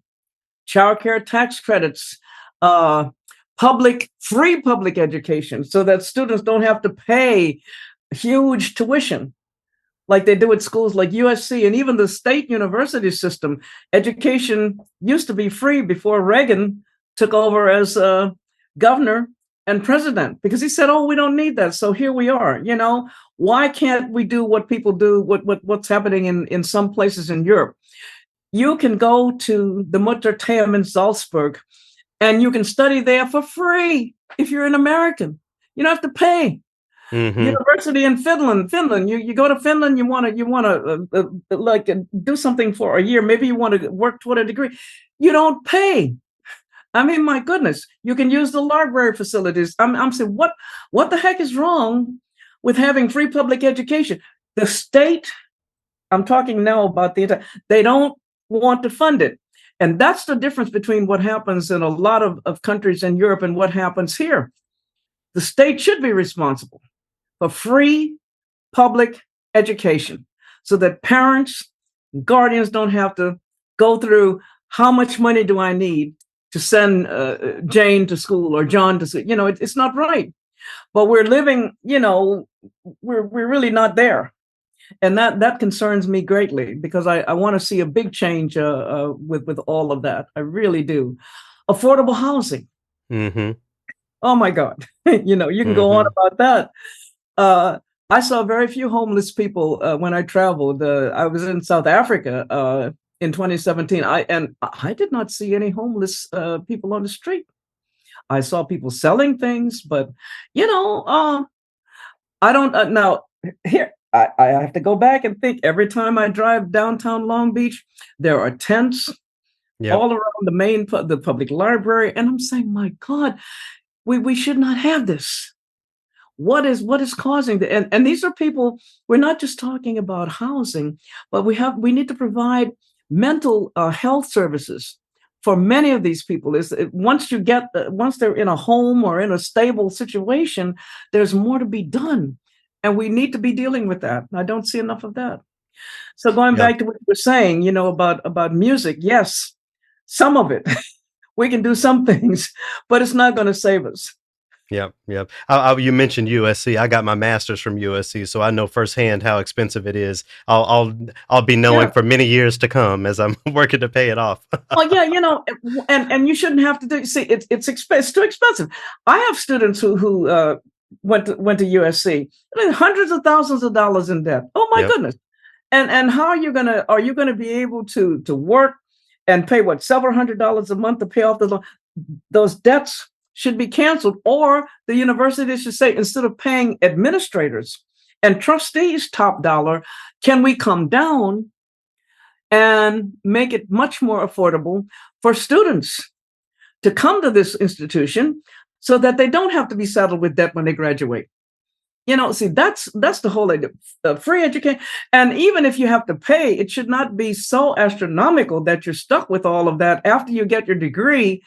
child care tax credits, free public education, so that students don't have to pay huge tuition like they do at schools like USC and even the state university system. Education used to be free before Reagan took over as governor and president, because he said, oh, we don't need that. So here we are. Why can't we do what people do, what's happening in some places in Europe? You can go to the Muttertheim in Salzburg and you can study there for free if you're an American. You don't have to pay. Mm-hmm. University in Finland. You go to Finland. You want to do something for a year. Maybe you want to work toward a degree. You don't pay. I mean, my goodness, you can use the library facilities. I'm saying, what the heck is wrong with having free public education? The state, I'm talking now about they don't want to fund it. And that's the difference between what happens in a lot of countries in Europe and what happens here. The state should be responsible for free public education so that parents, guardians don't have to go through, how much money do I need to send Jane to school or John to school? It's not right. But we're living, we're really not there. And that concerns me greatly, because I want to see a big change with all of that. I really do. Affordable housing. Mm-hmm. Oh my God. You can go on about that. I saw very few homeless people when I traveled. I was in South Africa in 2017. I did not see any homeless people on the street. I saw people selling things, but I don't now here. I have to go back and think. Every time I drive downtown Long Beach, there are tents all around the public library, and I'm saying, my God, We should not have this. What is causing the and these are people, we're not just talking about housing, but we need to provide mental health services for many of these people. Once they're in a home or in a stable situation, there's more to be done, and we need to be dealing with that. I don't see enough of that. So going Yeah. back to what you were saying, about music, yes, some of it we can do some things, but it's not going to save us. Yep, yep. You mentioned USC. I got my master's from USC, so I know firsthand how expensive it is. I'll be knowing Yeah. for many years to come as I'm working to pay it off. Well, yeah, and you shouldn't have to do. See, it's too expensive. I have students who went to USC, I mean, hundreds of thousands of dollars in debt. Oh my Yep. goodness! And how are you gonna be able to work and pay what, several $100s a month to pay off the loan? Those debts should be canceled, or the university should say, instead of paying administrators and trustees top dollar, can we come down and make it much more affordable for students to come to this institution so that they don't have to be saddled with debt when they graduate? See, that's the whole idea. Free education. And even if you have to pay, it should not be so astronomical that you're stuck with all of that after you get your degree,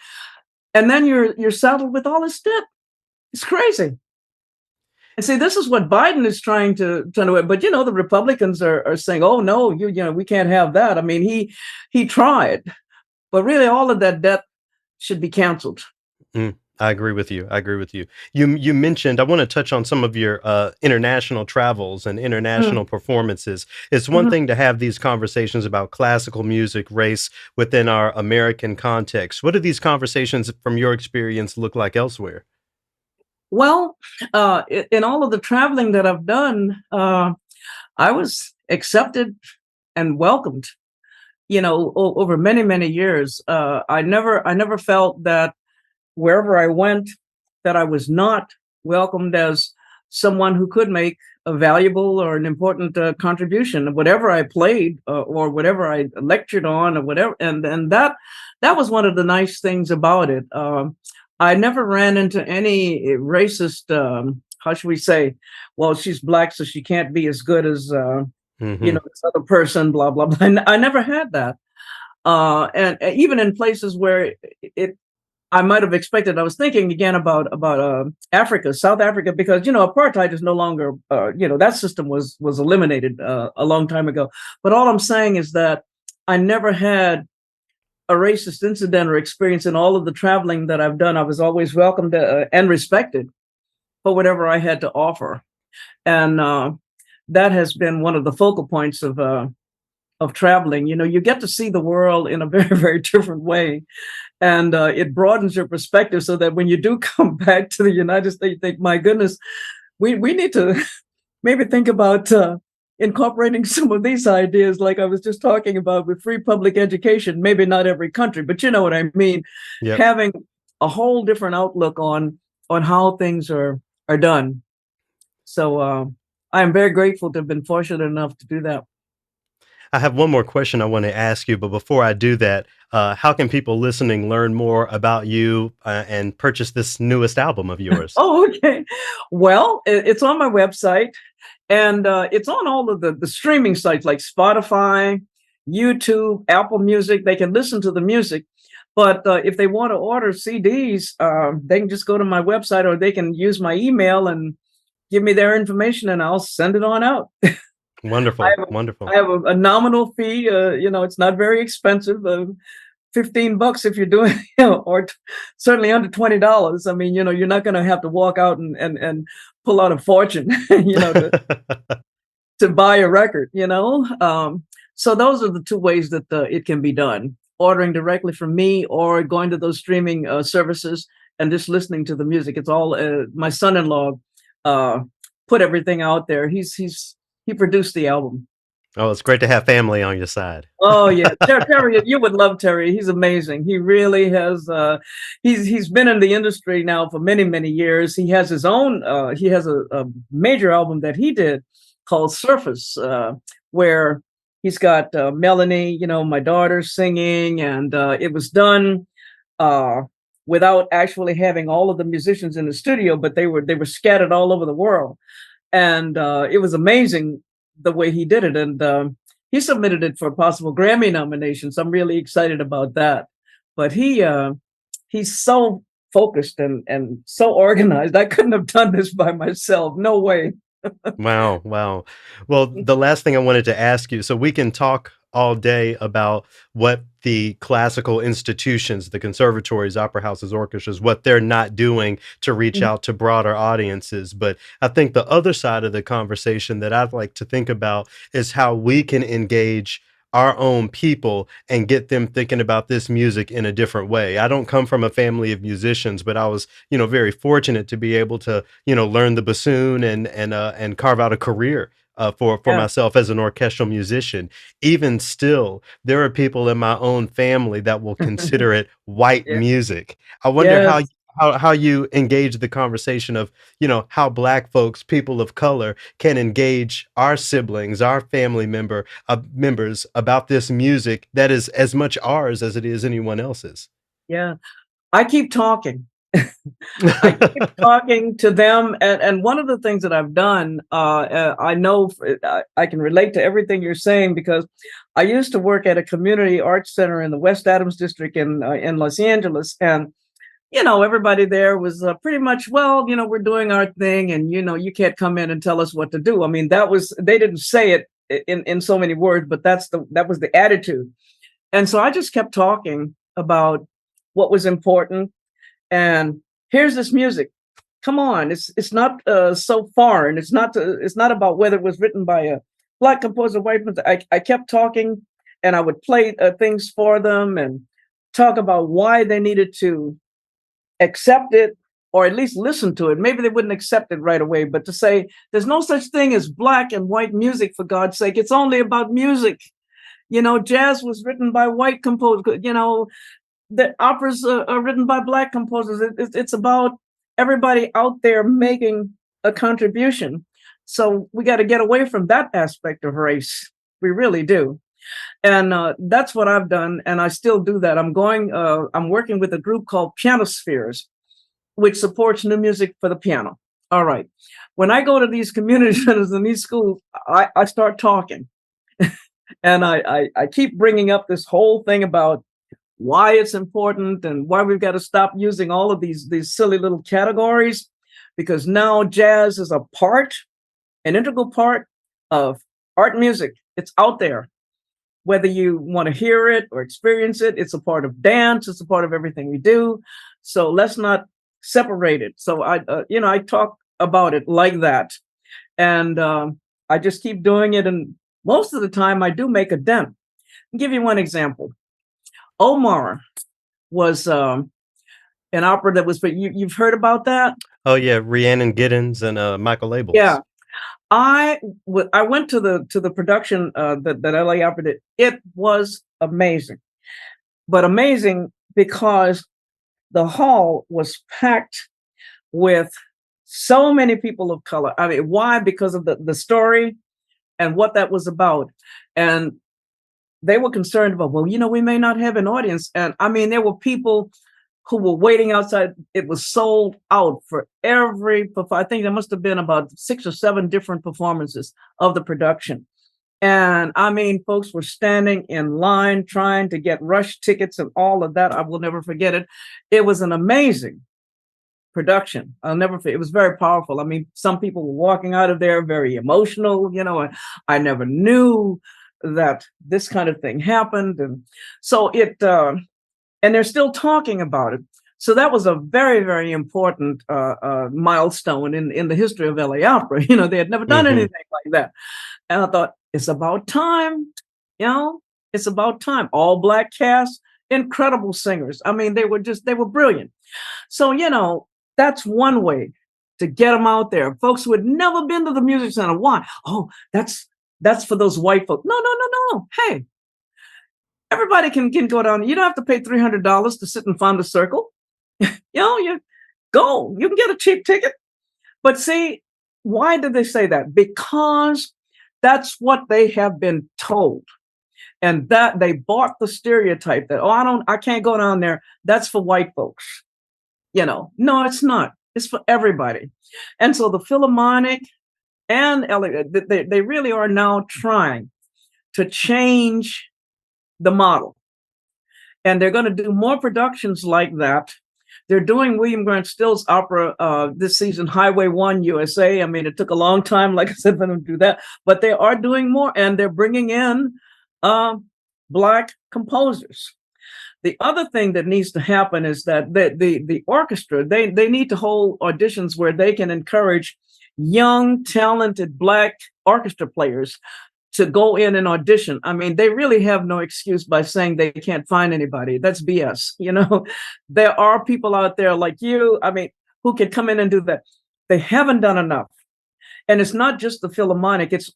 and then you're saddled with all this debt. It's crazy. And see, this is what Biden is trying to do. But the Republicans are saying, "Oh no, we can't have that." I mean, he tried, but really, all of that debt should be canceled. I agree with you. I agree with you. You mentioned, I want to touch on some of your international travels and Mm, international performances. It's one mhm. thing to have these conversations about classical music, race within our American context. What do these conversations from your experience look like elsewhere? Well, in all of the traveling that I've done, I was accepted and welcomed. Over many many years, I never felt that wherever I went, that I was not welcomed as someone who could make a valuable or an important contribution, whatever I played, or whatever I lectured on, or whatever. And that was one of the nice things about it. I never ran into any racist. How should we say? Well, she's black, so she can't be as good as Hmm. this other person. Blah blah blah. I never had that. And even in places where it I might have expected. I was thinking again about Africa, South Africa, because apartheid is no longer. That system was eliminated a long time ago. But all I'm saying is that I never had a racist incident or experience in all of the traveling that I've done. I was always welcomed and respected for whatever I had to offer, and that has been one of the focal points of traveling. You get to see the world in a very very different way, and it broadens your perspective, so that when you do come back to the United States, you think, my goodness, we need to maybe think about incorporating some of these ideas, like I was just talking about with free public education. Maybe not every country, but you know what I mean. Yep. Having a whole different outlook on how things are done. So I am very grateful to have been fortunate enough to do that. I have one more question I want to ask you, but before I do that, how can people listening learn more about you and purchase this newest album of yours? Oh, okay. Well, it's on my website, and it's on all of the streaming sites like Spotify, YouTube, Apple Music. They can listen to the music, but if they want to order CDs, they can just go to my website, or they can use my email and give me their information, and I'll send it on out. I Wonderful, have wonderful. I have a nominal fee. It's not very expensive. $15 if you're doing, or certainly under $20. I mean, you're not going to have to walk out and pull out a fortune, to buy a record. So those are the two ways that it can be done: ordering directly from me, or going to those streaming services and just listening to the music. It's all my son-in-law uh, put everything out there. He produced the album. Oh, it's great to have family on your side. Oh yeah, Terry, you would love Terry. He's amazing. He really has. He's been in the industry now for many many years. He has his own. He has a major album that he did called Surface, where he's got Melanie, my daughter, singing, and it was done. Uh, without actually having all of the musicians in the studio, but they were scattered all over the world. And it was amazing the way he did it. And he submitted it for a possible Grammy nomination. So I'm really excited about that. But he's so focused and so organized. I couldn't have done this by myself. No way. Wow, wow. Well, the last thing I wanted to ask you, so we can talk all day about what the classical institutions, the conservatories, opera houses, orchestras, what they're not doing to reach out to broader audiences. But I think the other side of the conversation that I'd like to think about is how we can engage our own people and get them thinking about this music in a different way. I don't come from a family of musicians, but I was, very fortunate to be able to, learn the bassoon and carve out a career for Yeah. myself as an orchestral musician. Even still, there are people in my own family that will consider it white Yeah. music. I wonder Yes. how you engage the conversation of, how Black folks, people of color, can engage our siblings, our family members about this music that is as much ours as it is anyone else's. Yeah. I keep talking. I keep talking to them, and one of the things that I've done, I know I can relate to everything you're saying because I used to work at a community arts center in the West Adams district in Los Angeles, and everybody there was pretty much, well, we're doing our thing, and you can't come in and tell us what to do. I mean, they didn't say it in so many words, but that was the attitude, and so I just kept talking about what was important and here's this music. Come on, it's not so foreign. It's not about whether it was written by a Black composer, white. I kept talking, and I would play things for them and talk about why they needed to accept it or at least listen to it. Maybe they wouldn't accept it right away, but to say there's no such thing as Black and white music, for God's sake. It's only about music. Jazz was written by white composers. The operas are written by Black composers. It's about everybody out there making a contribution. So we got to get away from that aspect of race. We really do. And that's what I've done. And I still do that. I'm working with a group called Pianospheres, which supports new music for the piano. All right. When I go to these community centers and these schools, I start talking. And I keep bringing up this whole thing about why it's important and why we've got to stop using all of these silly little categories, because now jazz is an integral part of art music. It's out there. Whether you want to hear it or experience it, it's a part of dance, it's a part of everything we do. So let's not separate it. So I talk about it like that. And I just keep doing it. And most of the time I do make a dent. I'll give you one example. Omar was an opera that was, but you've heard about that? Oh yeah, Rhiannon Giddens and Michael Yeah, Labels. I went to the production that LA Opera did. It was amazing, but amazing because the hall was packed with so many people of color. I mean, why? Because of the story and what that was about, and they were concerned about, well, we may not have an audience. And I mean, there were people who were waiting outside. It was sold out for I think there must have been about 6 or 7 different performances of the production. And I mean, folks were standing in line trying to get rush tickets and all of that. I will never forget it. It was an amazing production. I'll never forget. It was very powerful. I mean, some people were walking out of there very emotional, and I never knew that this kind of thing happened. And so and they're still talking about it. So that was a very, very important milestone in the history of LA Opera. They had never done Hmm. anything like that. And I thought, it's about time, you know, it's about time. All Black cast, incredible singers. I mean, they were brilliant. So, that's one way to get them out there. Folks who had never been to the music center. Why? Oh, that's for those white folks. No, no, no, no. Hey, everybody can go down. You don't have to pay $300 to sit in Fonda Circle. You go. You can get a cheap ticket. But see, why did they say that? Because that's what they have been told. And that they bought the stereotype that, I can't go down there. That's for white folks. No, it's not. It's for everybody. And so the Philharmonic and they really are now trying to change the model. And they're going to do more productions like that. They're doing William Grant Still's opera this season, Highway 1 USA. I mean, it took a long time, like I said, for them to do that, but they are doing more, and they're bringing in Black composers. The other thing that needs to happen is that the orchestra, they need to hold auditions where they can encourage young, talented Black orchestra players to go in and audition. I mean, they really have no excuse by saying they can't find anybody. That's BS. There are people out there like you, I mean, who can come in and do that. They haven't done enough. And it's not just the Philharmonic, it's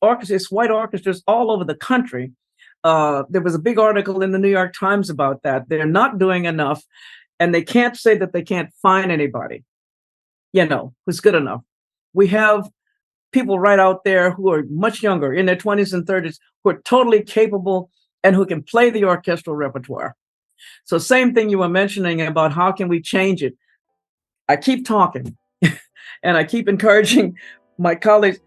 white orchestras all over the country. There was a big article in the New York Times about that. They're not doing enough, and they can't say that they can't find anybody, who's good enough. We have people right out there who are much younger, in their 20s and 30s, who are totally capable and who can play the orchestral repertoire. So same thing you were mentioning about how can we change it. I keep talking and I keep encouraging my colleagues,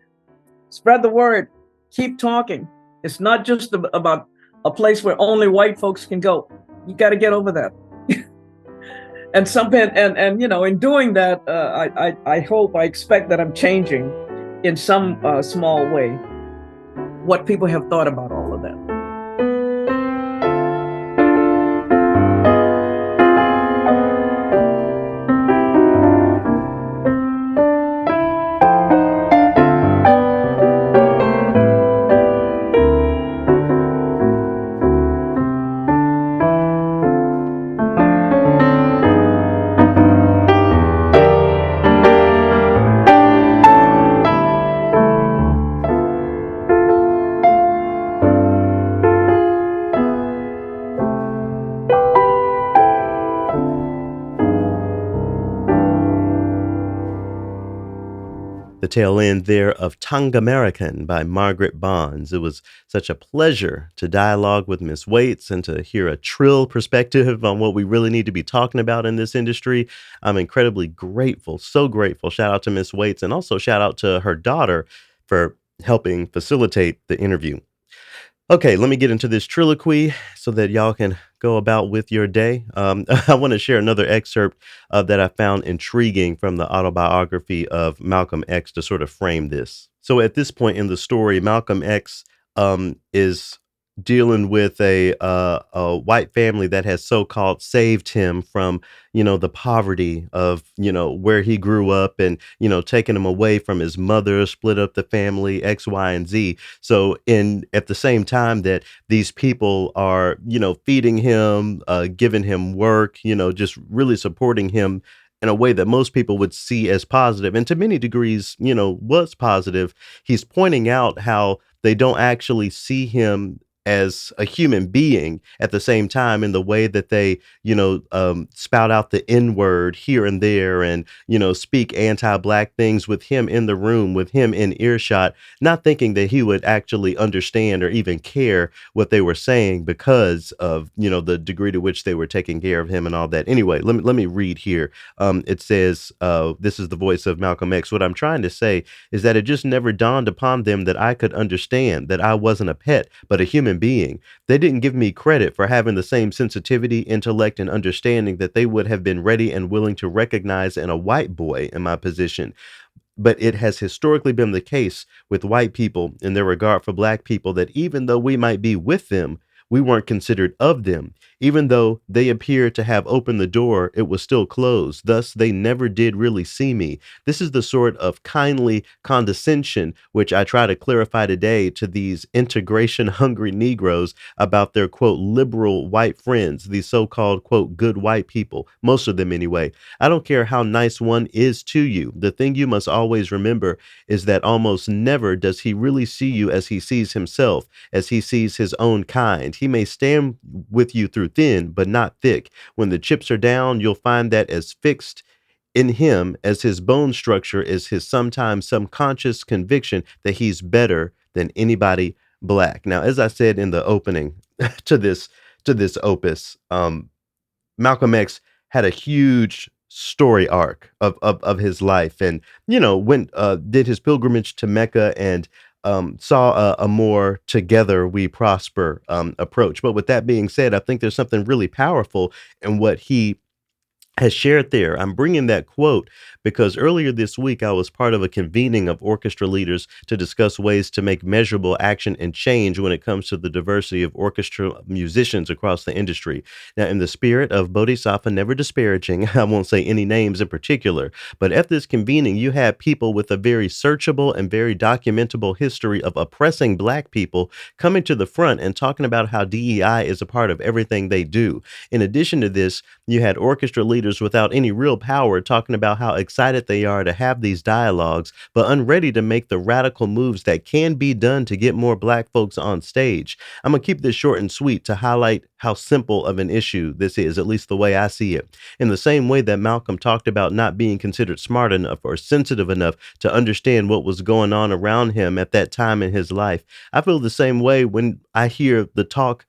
spread the word, keep talking. It's not just about a place where only white folks can go. You got to get over that. And in doing that, I expect that I'm changing in some small way what people have thought about all of that. The tail end there of Tongue American by Margaret Bonds. It was such a pleasure to dialogue with Miss Waites and to hear a trill perspective on what we really need to be talking about in this industry. I'm incredibly grateful, so grateful. Shout out to Miss Waites, and also shout out to her daughter for helping facilitate the interview. Okay, let me get into this triloquy so that y'all can go about with your day. I want to share another excerpt that I found intriguing from the autobiography of Malcolm X to sort of frame this. So at this point in the story, Malcolm X is dealing with a white family that has so-called saved him from, the poverty of, where he grew up, and, taking him away from his mother, split up the family, X, Y, and Z. So at the same time that these people are, feeding him, giving him work, just really supporting him in a way that most people would see as positive, and to many degrees, was positive. He's pointing out how they don't actually see him as a human being at the same time, in the way that they, spout out the N word here and there, and, speak anti-black things with him in the room, with him in earshot, not thinking that he would actually understand or even care what they were saying because of, the degree to which they were taking care of him and all that. Anyway, let me read here. It says, this is the voice of Malcolm X. What I'm trying to say is that it just never dawned upon them that I could understand that I wasn't a pet, but a human being. They didn't give me credit for having the same sensitivity, intellect, and understanding that they would have been ready and willing to recognize in a white boy in my position. But it has historically been the case with white people in their regard for black people that even though we might be with them, we weren't considered of them. Even though they appeared to have opened the door, it was still closed. Thus, they never did really see me. This is the sort of kindly condescension which I try to clarify today to these integration-hungry Negroes about their, quote, liberal white friends, these so-called, quote, good white people, most of them anyway. I don't care how nice one is to you. The thing you must always remember is that almost never does he really see you as he sees himself, as he sees his own kind. He may stand with you through thin, but not thick. When the chips are down, you'll find that as fixed in him as his bone structure is his sometimes subconscious conviction that he's better than anybody black. Now, as I said in the opening to this opus, Malcolm X had a huge story arc of his life, and went did his pilgrimage to Mecca, and saw a more together we prosper approach. But with that being said, I think there's something really powerful in what he has shared there. I'm bringing that quote because earlier this week I was part of a convening of orchestra leaders to discuss ways to make measurable action and change when it comes to the diversity of orchestra musicians across the industry. Now, in the spirit of Bodhisattva, never disparaging, I won't say any names in particular, but at this convening, you had people with a very searchable and very documentable history of oppressing Black people coming to the front and talking about how DEI is a part of everything they do. In addition to this, you had orchestra leaders without any real power talking about how excited they are to have these dialogues, but unready to make the radical moves that can be done to get more Black folks on stage. I'm going to keep this short and sweet to highlight how simple of an issue this is, at least the way I see it. In the same way that Malcolm talked about not being considered smart enough or sensitive enough to understand what was going on around him at that time in his life, I feel the same way when I hear the talk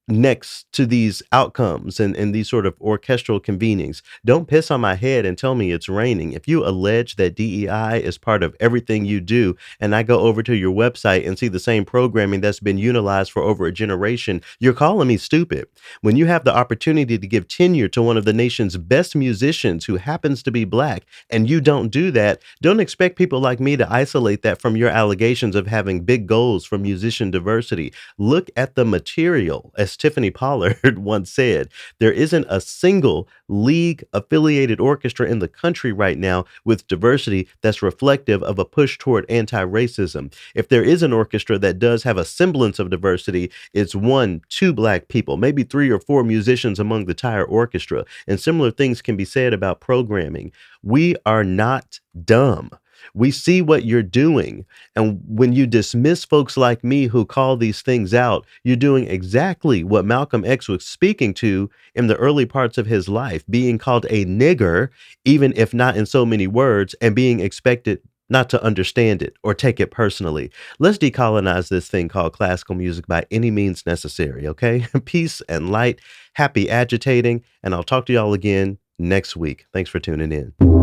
next to these outcomes and these sort of orchestral convenings. Don't piss on my head and tell me it's raining. If you allege that DEI is part of everything you do, and I go over to your website and see the same programming that's been utilized for over a generation, you're calling me stupid. When you have the opportunity to give tenure to one of the nation's best musicians who happens to be Black, and you don't do that, don't expect people like me to isolate that from your allegations of having big goals for musician diversity. Look at the material. As Tiffany Pollard once said, there isn't a single league affiliated orchestra in the country right now with diversity that's reflective of a push toward anti-racism. If there is an orchestra that does have a semblance of diversity, it's one, two Black people, maybe three or four musicians among the entire orchestra. And similar things can be said about programming. We are not dumb. We see what you're doing. And when you dismiss folks like me who call these things out, you're doing exactly what Malcolm X was speaking to in the early parts of his life, being called a nigger, even if not in so many words, and being expected not to understand it or take it personally. Let's decolonize this thing called classical music by any means necessary, okay? Peace and light, happy agitating, and I'll talk to y'all again next week. Thanks for tuning in.